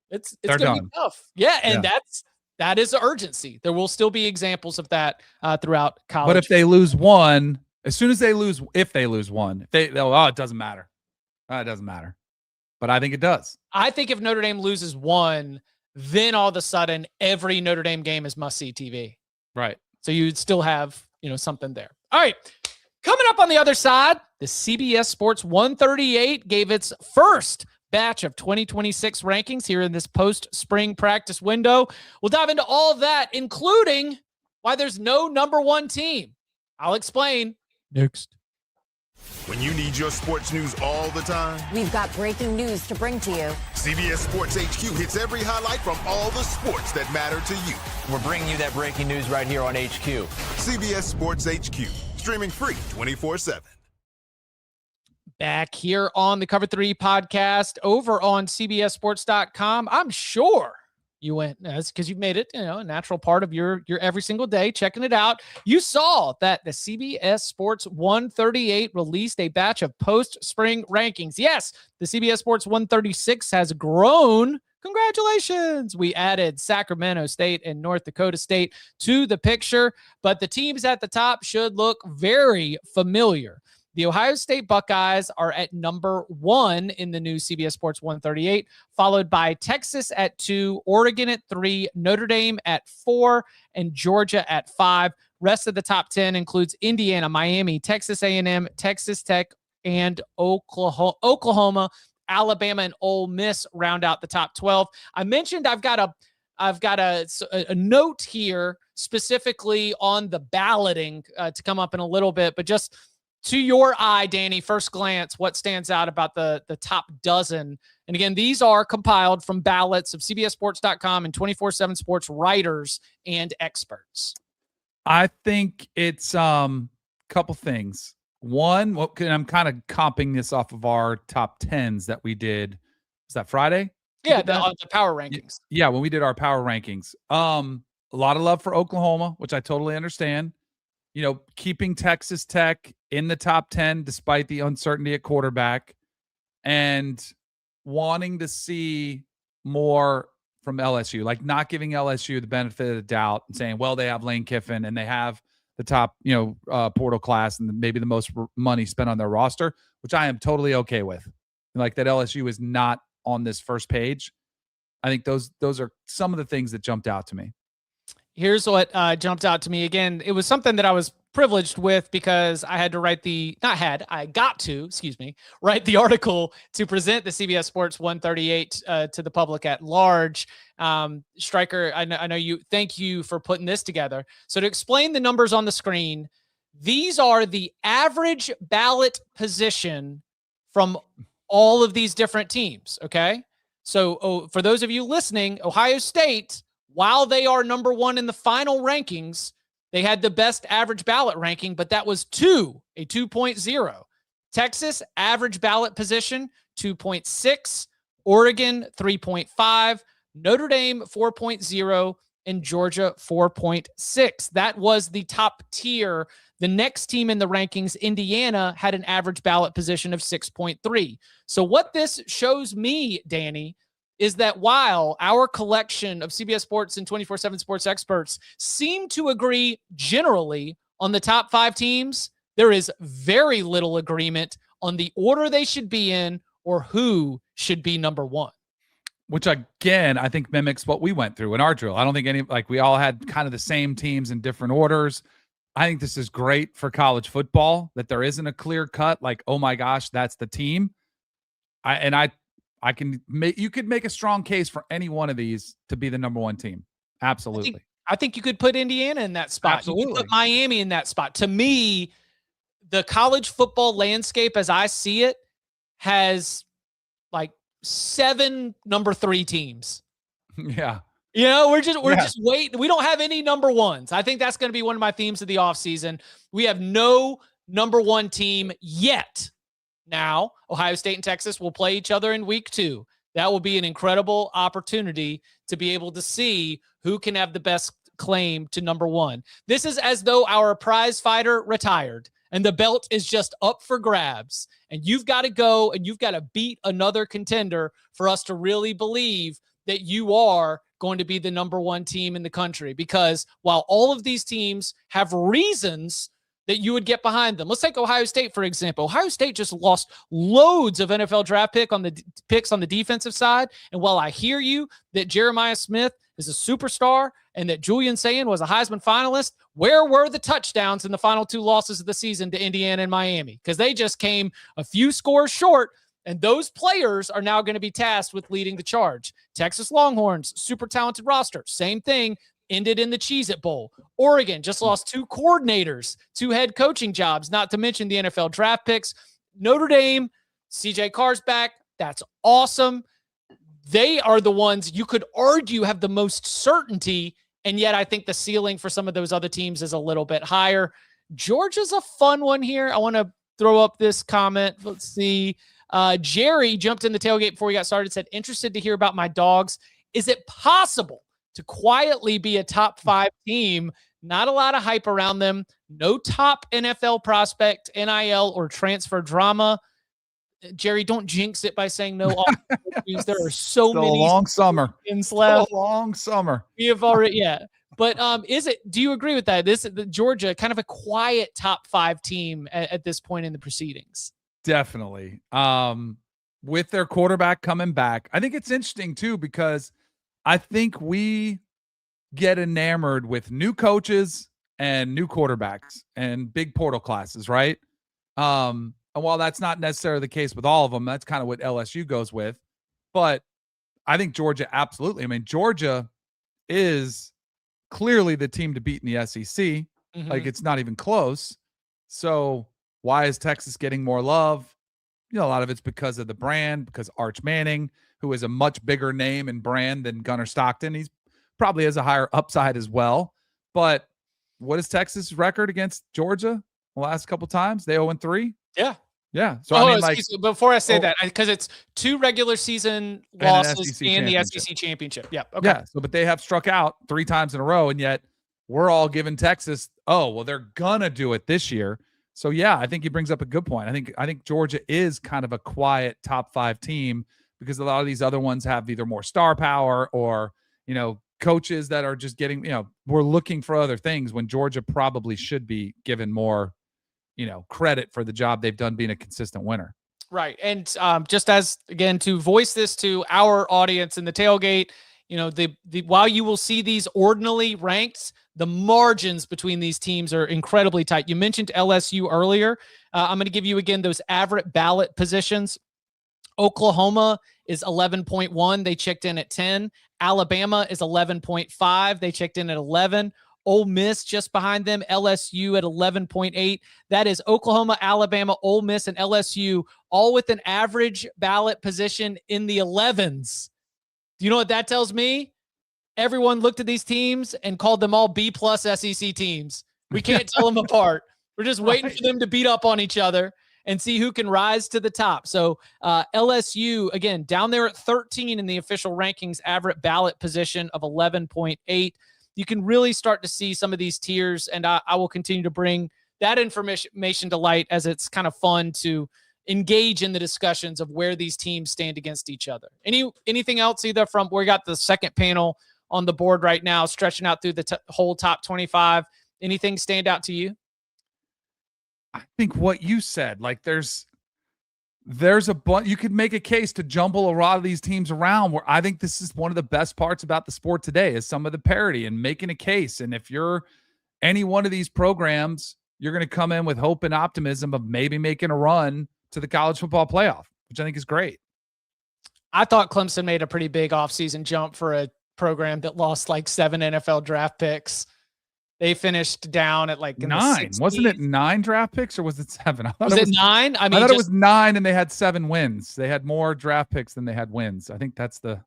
It's going to be tough. Yeah, and that is the urgency. There will still be examples of that throughout college. But if they lose one, as soon as if they lose one, it doesn't matter. It doesn't matter. But I think it does. I think if Notre Dame loses one, then all of a sudden every Notre Dame game is must-see TV. Right. So you'd still have, something there. All right. Coming up on the other side, the CBS Sports 138 gave its first batch of 2026 rankings here in this post-spring practice window. We'll dive into all of that, including why there's no number 1 team. I'll explain next. When you need your sports news all the time, we've got breaking news to bring to you. CBS Sports HQ hits every highlight from all the sports that matter to you. We're bringing you that breaking news right here on HQ. CBS Sports HQ, streaming free 24/7. Back here on the Cover 3 podcast over on CBSSports.com. I'm sure you went, that's because you've made it, a natural part of your every single day, checking it out. You saw that the CBS Sports 138 released a batch of post-spring rankings. Yes, the CBS Sports 136 has grown. Congratulations. We added Sacramento State and North Dakota State to the picture, but the teams at the top should look very familiar. The Ohio State Buckeyes are at number 1 in the new CBS Sports 138, followed by Texas at 2, Oregon at 3, Notre Dame at 4, and Georgia at 5. Rest of the top 10 includes Indiana, Miami, Texas A&M, Texas Tech, and Oklahoma, Alabama, and Ole Miss round out the top 12. I mentioned I've got a note here specifically on the balloting to come up in a little bit, but just to your eye, Danny, first glance, what stands out about the top dozen? And again, these are compiled from ballots of CBSSports.com and 24/7 Sports writers and experts. I think it's a couple things. One, I'm kind of comping this off of our top 10s that we did. Was that Friday? Yeah, the power rankings. Yeah, when we did our power rankings. A lot of love for Oklahoma, which I totally understand. Keeping Texas Tech in the top 10 despite the uncertainty at quarterback, and wanting to see more from LSU, like not giving LSU the benefit of the doubt and saying, well, they have Lane Kiffin and they have the top, portal class and maybe the most money spent on their roster, which I am totally okay with. Like that LSU is not on this first page. I think those are some of the things that jumped out to me. Here's what jumped out to me. Again, it was something that I was privileged with because I had to write write the article to present the CBS Sports 138 to the public at large. Stryker, I know you. Thank you for putting this together. So to explain the numbers on the screen, these are the average ballot position from all of these different teams. Okay. So for those of you listening, Ohio State, while they are number one in the final rankings, they had the best average ballot ranking, but that was 2.0. Texas, average ballot position, 2.6. Oregon, 3.5. Notre Dame, 4.0. And Georgia, 4.6. That was the top tier. The next team in the rankings, Indiana, had an average ballot position of 6.3. So what this shows me, Danny, is that while our collection of CBS Sports and 24/7 Sports experts seem to agree generally on the top 5 teams, there is very little agreement on the order they should be in or who should be number 1. Which, again, I think mimics what we went through in our drill. I don't think we all had kind of the same teams in different orders. I think this is great for college football, that there isn't a clear cut, like, oh my gosh, that's the team. You could make a strong case for any one of these to be the number 1 team. Absolutely. I think you could put Indiana in that spot. Absolutely. You could put Miami in that spot. To me, the college football landscape as I see it has like 7 number 3 teams. Yeah. We're just waiting. We don't have any number 1s. I think that's going to be one of my themes of the offseason. We have no number 1 team yet. Now, Ohio State and Texas will play each other in week 2. That will be an incredible opportunity to be able to see who can have the best claim to number 1. This is as though our prize fighter retired and the belt is just up for grabs. And you've got to go and you've got to beat another contender for us to really believe that you are going to be the number 1 team in the country. Because while all of these teams have reasons that you would get behind them. Let's take Ohio State, for example. Ohio State just lost loads of NFL draft picks on the defensive side. And while I hear you that Jeremiah Smith is a superstar and that Julian Sayin was a Heisman finalist, where were the touchdowns in the final 2 losses of the season to Indiana and Miami? Because they just came a few scores short, and those players are now going to be tasked with leading the charge. Texas Longhorns, super talented roster. Same thing. Ended in the Cheez-It Bowl. Oregon just lost 2 coordinators, 2 head coaching jobs, not to mention the NFL draft picks. Notre Dame, CJ Carr's back. That's awesome. They are the ones you could argue have the most certainty, and yet I think the ceiling for some of those other teams is a little bit higher. Georgia's a fun one here. I want to throw up this comment. Let's see. Jerry jumped in the tailgate before we got started, said, interested to hear about my dogs. Is it possible to quietly be a top 5 team? Not a lot of hype around them. No top NFL prospect, NIL, or transfer drama. Jerry, don't jinx it by saying no. There are so many long summer. Left. Long summer. We have already, But do you agree with that? Georgia, kind of a quiet top 5 team at this point in the proceedings? Definitely. With their quarterback coming back. I think it's interesting too, because I think we get enamored with new coaches and new quarterbacks and big portal classes, right? And while that's not necessarily the case with all of them, that's kind of what LSU goes with. But I think Georgia, absolutely. I mean, Georgia is clearly the team to beat in the SEC. Mm-hmm. Like, it's not even close. So why is Texas getting more love? A lot of it's because of the brand, because Arch Manning, who is a much bigger name and brand than Gunnar Stockton. He's probably has a higher upside as well. But what is Texas' record against Georgia the last couple times? They 0-3? Yeah. Yeah. So before I say that, because it's 2 regular season losses and the SEC championship. Yeah. Okay. Yeah. So, but they have struck out 3 times in a row, and yet we're all giving Texas, they're gonna do it this year. So yeah, I think he brings up a good point. I think Georgia is kind of a quiet top 5 team because a lot of these other ones have either more star power or, coaches that are just getting, we're looking for other things when Georgia probably should be given more, credit for the job they've done being a consistent winner. Right. And just as, again, to voice this to our audience in the tailgate, while you will see these ordinally ranked, the margins between these teams are incredibly tight. You mentioned LSU earlier. I'm going to give you again those average ballot positions. Oklahoma is 11.1. They checked in at 10. Alabama is 11.5. They checked in at 11. Ole Miss just behind them. LSU at 11.8. That is Oklahoma, Alabama, Ole Miss, and LSU, all with an average ballot position in the 11s. Do you know what that tells me? Everyone looked at these teams and called them all B+ SEC teams. We can't tell them apart. We're just waiting for them to beat up on each other and see who can rise to the top. So LSU, again, down there at 13 in the official rankings, average ballot position of 11.8. You can really start to see some of these tiers, and I will continue to bring that information to light as it's kind of fun to engage in the discussions of where these teams stand against each other. Anything else either from, we got the second panel on the board right now, stretching out through the whole top 25. Anything stand out to you? I think what you said, like there's a bunch, you could make a case to jumble a lot of these teams around, where I think this is one of the best parts about the sport today is some of the parity and making a case. And if you're any one of these programs, you're going to come in with hope and optimism of maybe making a run to the college football playoff, which I think is great. I thought Clemson made a pretty big offseason jump for a program that lost like 7 NFL draft picks. They finished down at like 9. Wasn't it 9 draft picks or was it 7? Was it 9? I mean, I thought it was 9 and they had 7 wins. They had more draft picks than they had wins. I think that's the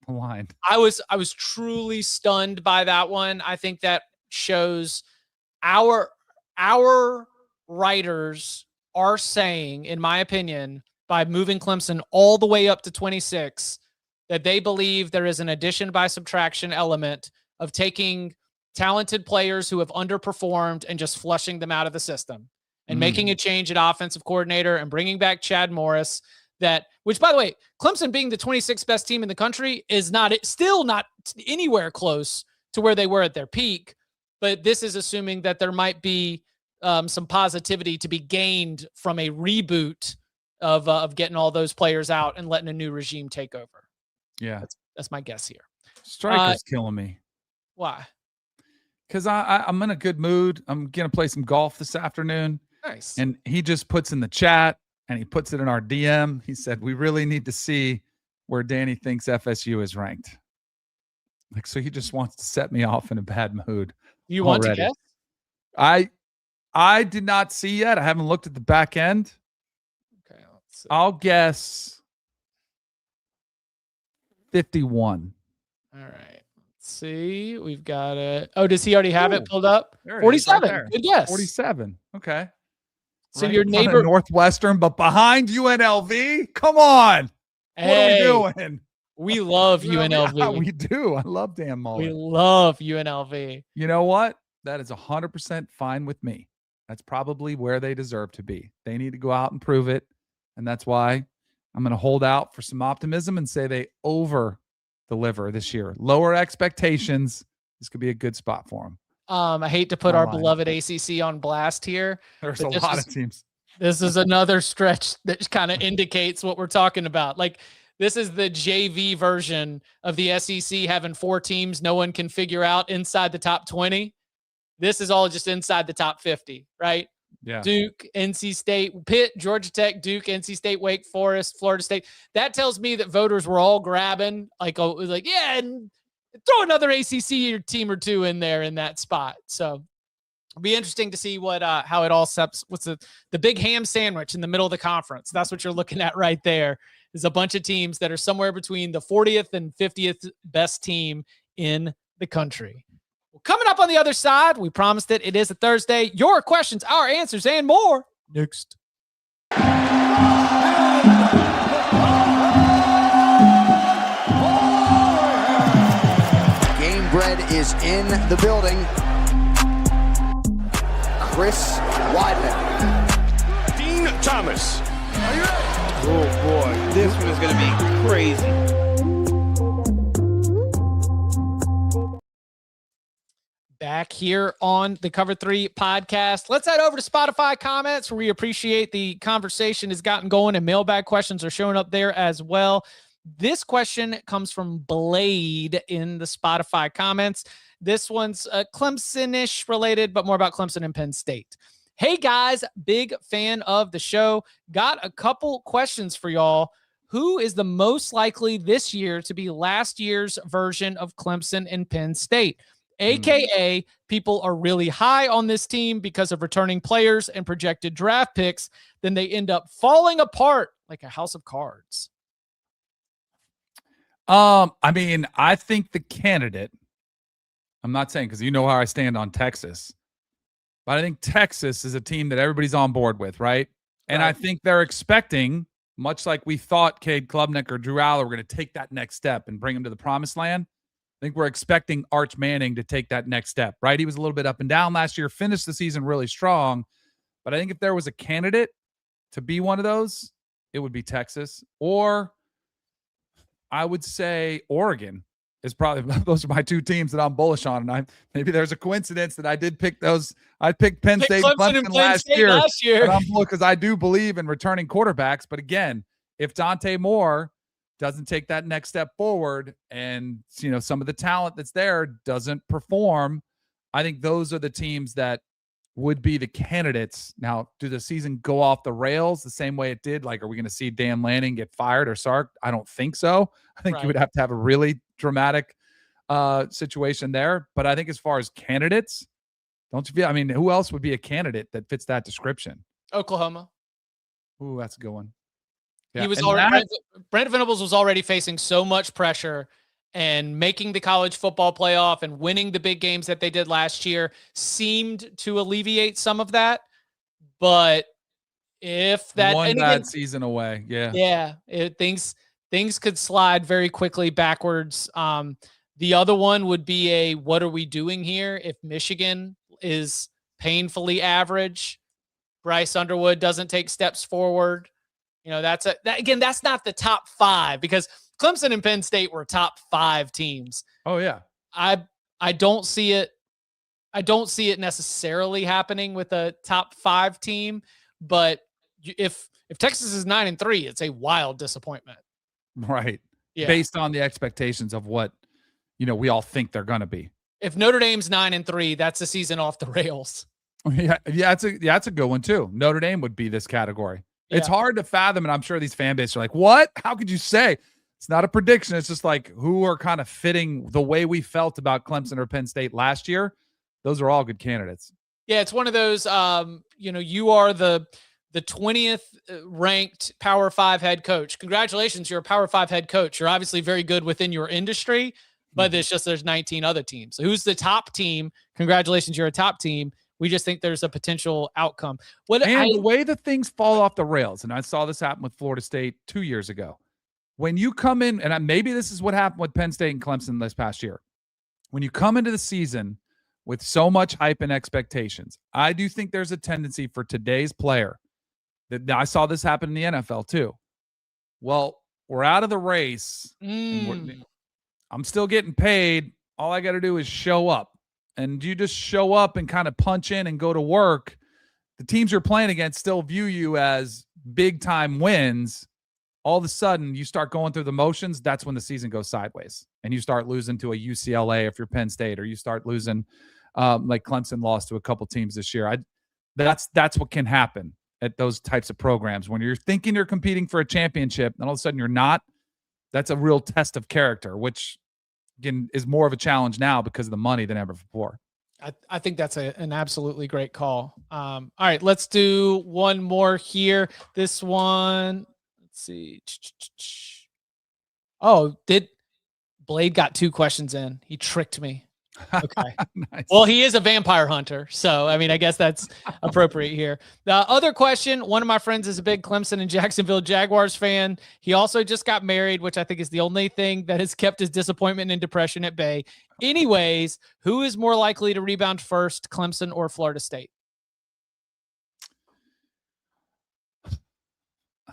line. I was truly stunned by that one. I think that shows our writers are saying, in my opinion, by moving Clemson all the way up to 26, that they believe there is an addition by subtraction element of taking talented players who have underperformed and just flushing them out of the system and making a change at offensive coordinator and bringing back Chad Morris, which, by the way, Clemson being the 26th best team in the country is still not anywhere close to where they were at their peak. But this is assuming that there might be some positivity to be gained from a reboot of getting all those players out and letting a new regime take over. Yeah. That's my guess here. Striker's killing me. Why? Because I'm in a good mood. I'm going to play some golf this afternoon. Nice. And he just puts in the chat and he puts it in our DM. He said, we really need to see where Danny thinks FSU is ranked. Like, so he just wants to set me off in a bad mood. You want to guess? I did not see yet. I haven't looked at the back end. Okay. Let's see. I'll guess 51. All right. See, we've got it. Oh, does he already have it pulled up? 47. Right, good guess. 47. Okay. So right your neighbor Northwestern, but behind UNLV. Come on. Hey, what are we doing? We love UNLV. We do. I love Dan Mullen. We love UNLV. You know what? That is 100% fine with me. That's probably where they deserve to be. They need to go out and prove it. And that's why I'm going to hold out for some optimism and say they over-deliver this year. Lower expectations. This could be a good spot for them. I hate to put our beloved ACC on blast here. There's a lot of teams. This is another stretch that kind of indicates what we're talking about. Like, this is the JV version of the SEC having 4 teams no one can figure out inside the top 20. This is all just inside the top 50, right? Yeah. Duke, NC State, Pitt, Georgia Tech, Duke, NC State, Wake Forest, Florida State. That tells me that voters were all grabbing, yeah, and throw another ACC team or two in there in that spot. So it'll be interesting to see how it all steps. What's the big ham sandwich in the middle of the conference? That's what you're looking at right there. Is a bunch of teams that are somewhere between the 40th and 50th best team in the country. Well, coming up on the other side, we promised it is a Thursday. Your questions, our answers, and more next. Game Bread is in the building. Chris Weidman. Dean Thomas. Are you ready? Oh boy, this one is going to be crazy. Back here on the Cover 3 podcast. Let's head over to Spotify comments, where we appreciate the conversation has gotten going and mailbag questions are showing up there as well. This question comes from Blade in the Spotify comments. This one's Clemson-ish related, but more about Clemson and Penn State. Hey guys, big fan of the show. Got a couple questions for y'all. Who is the most likely this year to be last year's version of Clemson and Penn State? AKA, people are really high on this team because of returning players and projected draft picks. Then they end up falling apart like a house of cards. I mean, I think the candidate, I'm not saying because you know how I stand on Texas, but I think Texas is a team that everybody's on board with, right? And I think they're expecting, much like we thought Cade Klubnik or Drew Aller were going to take that next step and bring them to the promised land. I think we're expecting Arch Manning to take that next step, right? He was a little bit up and down last year, finished the season really strong. But I think if there was a candidate to be one of those, it would be Texas. Or I would say Oregon is probably, those are my two teams that I'm bullish on. And maybe there's a coincidence that I did pick those. I picked Penn State and Clemson last year. And I'm because I do believe in returning quarterbacks. But again, if Dante Moore doesn't take that next step forward and, you know, some of the talent that's there doesn't perform, I think those are the teams that would be the candidates. Now, do the season go off the rails the same way it did? Like, are we going to see Dan Lanning get fired or Sark? I don't think so. I think you would have to have a really dramatic situation there. But I think as far as candidates, don't you feel, I mean, who else would be a candidate that fits that description? Oklahoma. Ooh, that's a good one. Yeah. He was already, Brent Venables was already facing so much pressure, and making the college football playoff and winning the big games that they did last year seemed to alleviate some of that. But if that one bad season away, things could slide very quickly backwards. The other one would be what are we doing here? If Michigan is painfully average, Bryce Underwood doesn't take steps forward. You know, that's not the top five, because Clemson and Penn State were top 5 teams. Oh yeah. I don't see it. I don't see it necessarily happening with a top 5 team, but if Texas is 9-3, it's a wild disappointment. Right. Yeah. Based on the expectations of what, you know, we all think they're going to be. If Notre Dame's 9-3, that's a season off the rails. Yeah. That's a good one too. Notre Dame would be this category. Yeah. It's hard to fathom, and I'm sure these fan bases are like, what? How could you say? It's not a prediction. It's just like who are kind of fitting the way we felt about Clemson or Penn State last year. Those are all good candidates. Yeah, it's one of those, you know, you are the 20th ranked Power 5 head coach. Congratulations, you're a Power 5 head coach. You're obviously very good within your industry, but it's just there's 19 other teams. So who's the top team? Congratulations, you're a top team. We just think there's a potential outcome. The way the things fall off the rails, and I saw this happen with Florida State 2 years ago. When you come in, and maybe this is what happened with Penn State and Clemson this past year. When you come into the season with so much hype and expectations, I do think there's a tendency for today's player that I saw this happen in the NFL too. Well, we're out of the race. And I'm still getting paid. All I got to do is show up. And you just show up and kind of punch in and go to work. The teams you're playing against still view you as big time wins. All of a sudden, you start going through the motions. That's when the season goes sideways, and you start losing to a UCLA if you're Penn State, or you start losing like Clemson lost to a couple teams this year. That's what can happen at those types of programs when you're thinking you're competing for a championship, and all of a sudden you're not. That's a real test of character, which again is more of a challenge now because of the money than ever before. I think that's an absolutely great call. All right, let's do one more here. This one, let's see. Oh, Blade got 2 questions in. He tricked me. Okay. Nice. Well, he is a vampire hunter, so I mean, I guess that's appropriate here. The other question, one of my friends is a big Clemson and Jacksonville Jaguars fan. He also just got married, which I think is the only thing that has kept his disappointment and depression at bay. Anyways, who is more likely to rebound first, Clemson or Florida State?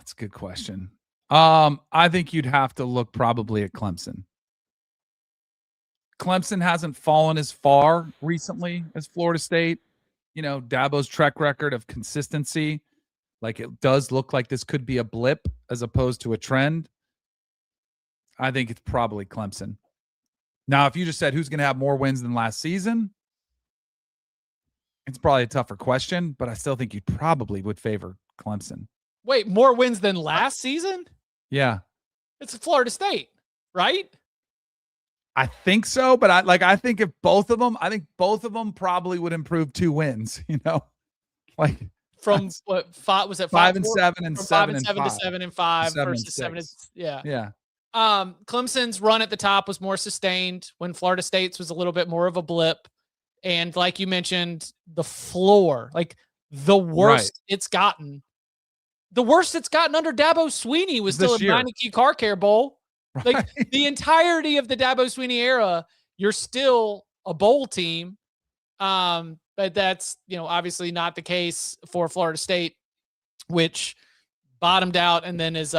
That's a good question. I think you'd have to look probably at Clemson. Clemson hasn't fallen as far recently as Florida State. You know, Dabo's track record of consistency, like it does look like this could be a blip as opposed to a trend. I think it's probably Clemson. Now, if you just said who's going to have more wins than last season, it's probably a tougher question, but I still think you probably would favor Clemson. Wait, more wins than last season? Yeah. It's Florida State, right? I think so, but I think if both of them, I think both of them probably would improve 2 wins, you know? Like from what was it 5 and 7 and 7 and 5 5 to 7 and 5 versus 7 and yeah. Clemson's run at the top was more sustained when Florida State's was a little bit more of a blip. And like you mentioned, the floor, like the worst it's gotten. The worst it's gotten under Dabo Swinney was still a Meineke Car Care Bowl. Like the entirety of the Dabo Swinney era, you're still a bowl team. But that's, you know, obviously not the case for Florida State, which bottomed out and then is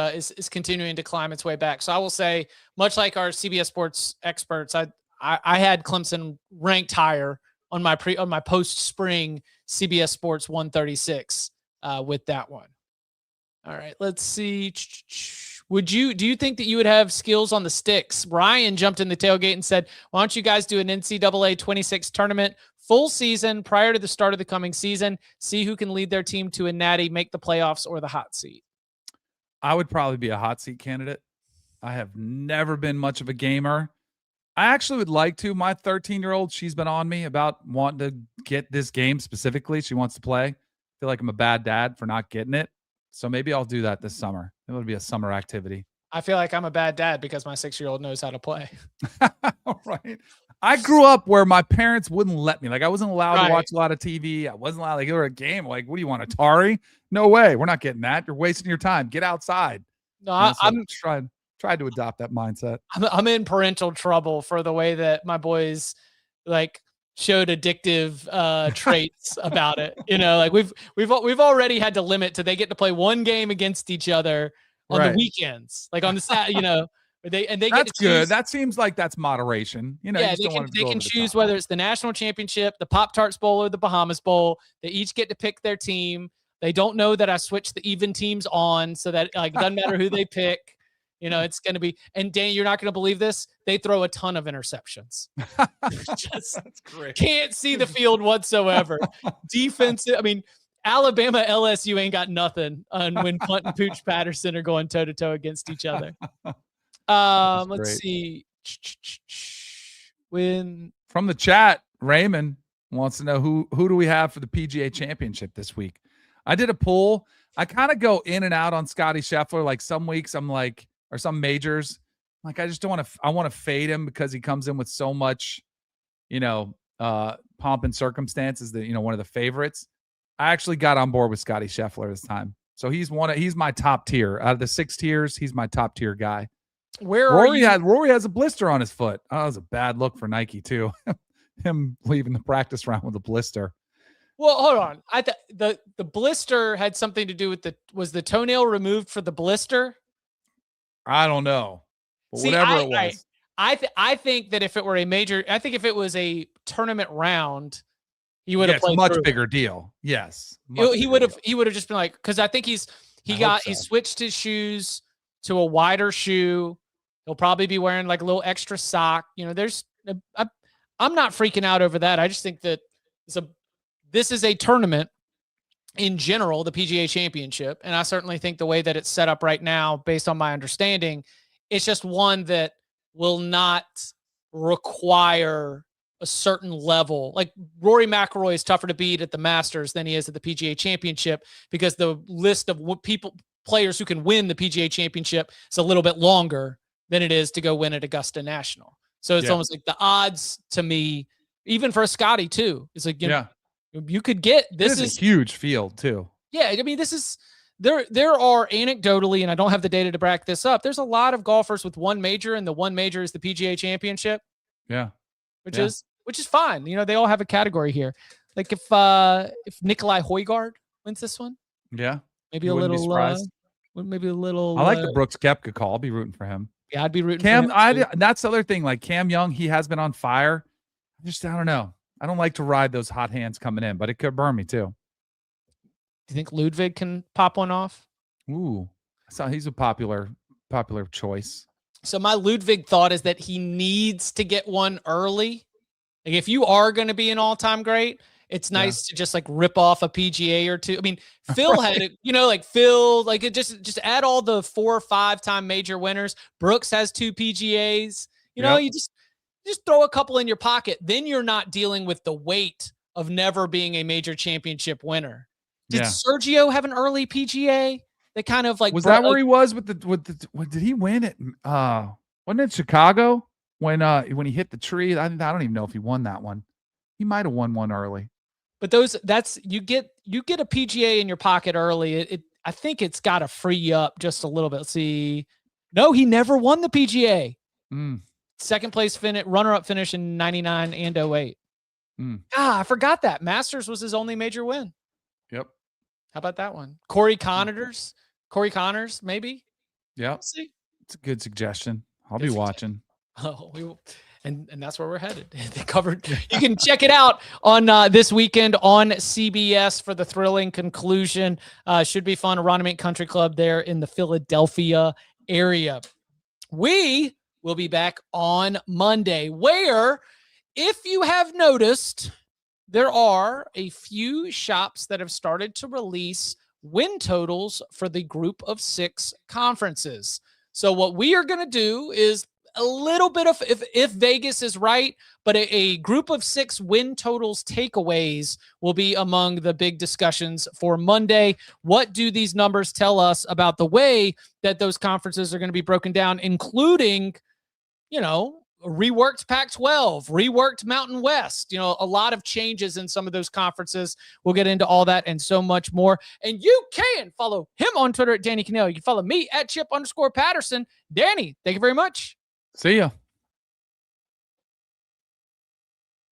continuing to climb its way back. So I will say, much like our CBS Sports experts, I had Clemson ranked higher on my post spring CBS Sports 136 with that one. All right, let's see. Do you think that you would have skills on the sticks? Ryan jumped in the tailgate and said, why don't you guys do an NCAA 26 tournament full season prior to the start of the coming season? See who can lead their team to a natty, make the playoffs or the hot seat. I would probably be a hot seat candidate. I have never been much of a gamer. I actually would like to. My 13-year-old, she's been on me about wanting to get this game specifically. She wants to play. I feel like I'm a bad dad for not getting it. So maybe I'll do that this summer. It would be a summer activity. I feel like I'm a bad dad because my 6-year-old knows how to play. Right. I grew up where my parents wouldn't let me. Like I wasn't allowed to watch a lot of TV. I wasn't allowed to go to a game. Like, what do you want, Atari? No way. We're not getting that. You're wasting your time. Get outside. No, I'm tried to adopt that mindset. I'm in parental trouble for the way that my boys like showed addictive traits about it. You know, like we've already had to limit to they get to play one game against each other on the weekends, like on the Saturday, you know, they that's get to good. choose. That seems like that's moderation. You know, yeah, they can choose whether it's the national championship, the Pop-Tarts Bowl, or the Bahamas Bowl. They each get to pick their team. They don't know that I switched the even teams on, so that like doesn't matter who they pick. You know, it's going to be, and Dan, you're not going to believe this. They throw a ton of interceptions. Just that's great. Can't see the field whatsoever. Defensive. I mean, Alabama, LSU ain't got nothing when Punt and Pooch Patterson are going toe to toe against each other. Let's see. When from the chat, Raymond wants to know who do we have for the PGA Championship this week. I did a poll. I kind of go in and out on Scotty Scheffler. Like some weeks I'm like, or some majors, like I just don't want to. I want to fade him because he comes in with so much, you know, pomp and circumstances that, you know, one of the favorites. I actually got on board with Scotty Scheffler this time, so he's my top tier out of the 6 tiers. He's my top tier guy. Where Rory has a blister on his foot. Oh, that was a bad look for Nike too. Him leaving the practice round with a blister. Well, hold on. The blister had something to do with was the toenail removed for the blister? I don't know. But whatever it was. I think that if it were a major, I think if it was a tournament round, he would have played much bigger deal. Yes. He would have just been like, because I think he switched his shoes to a wider shoe. He'll probably be wearing like a little extra sock. You know, I'm not freaking out over that. I just think that this is a tournament in general, the PGA Championship. And I certainly think the way that it's set up right now, based on my understanding, it's just one that will not require a certain level. Like Rory McIlroy is tougher to beat at the Masters than he is at the PGA Championship because the list of players who can win the PGA Championship is a little bit longer than it is to go win at Augusta National. So it's almost like the odds to me, even for a Scotty too, it's like, you know, you could get this is a huge field too. Yeah, I mean, this is there are anecdotally, and I don't have the data to back this up, there's a lot of golfers with one major, and the one major is the PGA Championship. Yeah. Which is fine. You know, they all have a category here. Like if Nikolai Højgaard wins this one. Yeah. Maybe a little maybe a little. I like the Brooks Koepka call. I'll be rooting for him. Yeah, I'd be rooting Cam. for him too. That's the other thing. Like Cam Young, he has been on fire. I don't know. I don't like to ride those hot hands coming in, but it could burn me too. Do you think Ludwig can pop one off? Ooh, so he's a popular choice. So my Ludwig thought is that he needs to get one early. Like if you are going to be an all-time great, it's nice to just like rip off a PGA or two. I mean, Phil had it, like Phil, like it just add all the 4 or 5 time major winners. Brooks has 2 PGAs. You just throw a couple in your pocket. Then you're not dealing with the weight of never being a major championship winner. Did Sergio have an early PGA? They kind of like was that where he was with the did he win it? Wasn't it Chicago when he hit the tree? I don't even know if he won that one. He might have won one early. But you get a PGA in your pocket early. I think it's got to free you up just a little bit. See, no, he never won the PGA. Second place runner-up finish in 99 and 08. I forgot that. Masters was his only major win. Yep. How about that one? Corey Connors, maybe. Yep. See, it's a good suggestion. I'll be watching. And that's where we're headed. They covered. You can check it out on this weekend on CBS for the thrilling conclusion. Should be fun. Ronimink Country Club there in the Philadelphia area. We will be back on Monday, where, if you have noticed, there are a few shops that have started to release win totals for the group of 6 conferences. So what we are going to do is a little bit of, if Vegas is right, but a group of 6 win totals takeaways will be among the big discussions for Monday. What do these numbers tell us about the way that those conferences are going to be broken down, including, reworked Pac-12, reworked Mountain West, a lot of changes in some of those conferences. We'll get into all that and so much more. And you can follow him on Twitter at Danny Kanell. You can follow me at Chip_Patterson. Danny, thank you very much. See ya.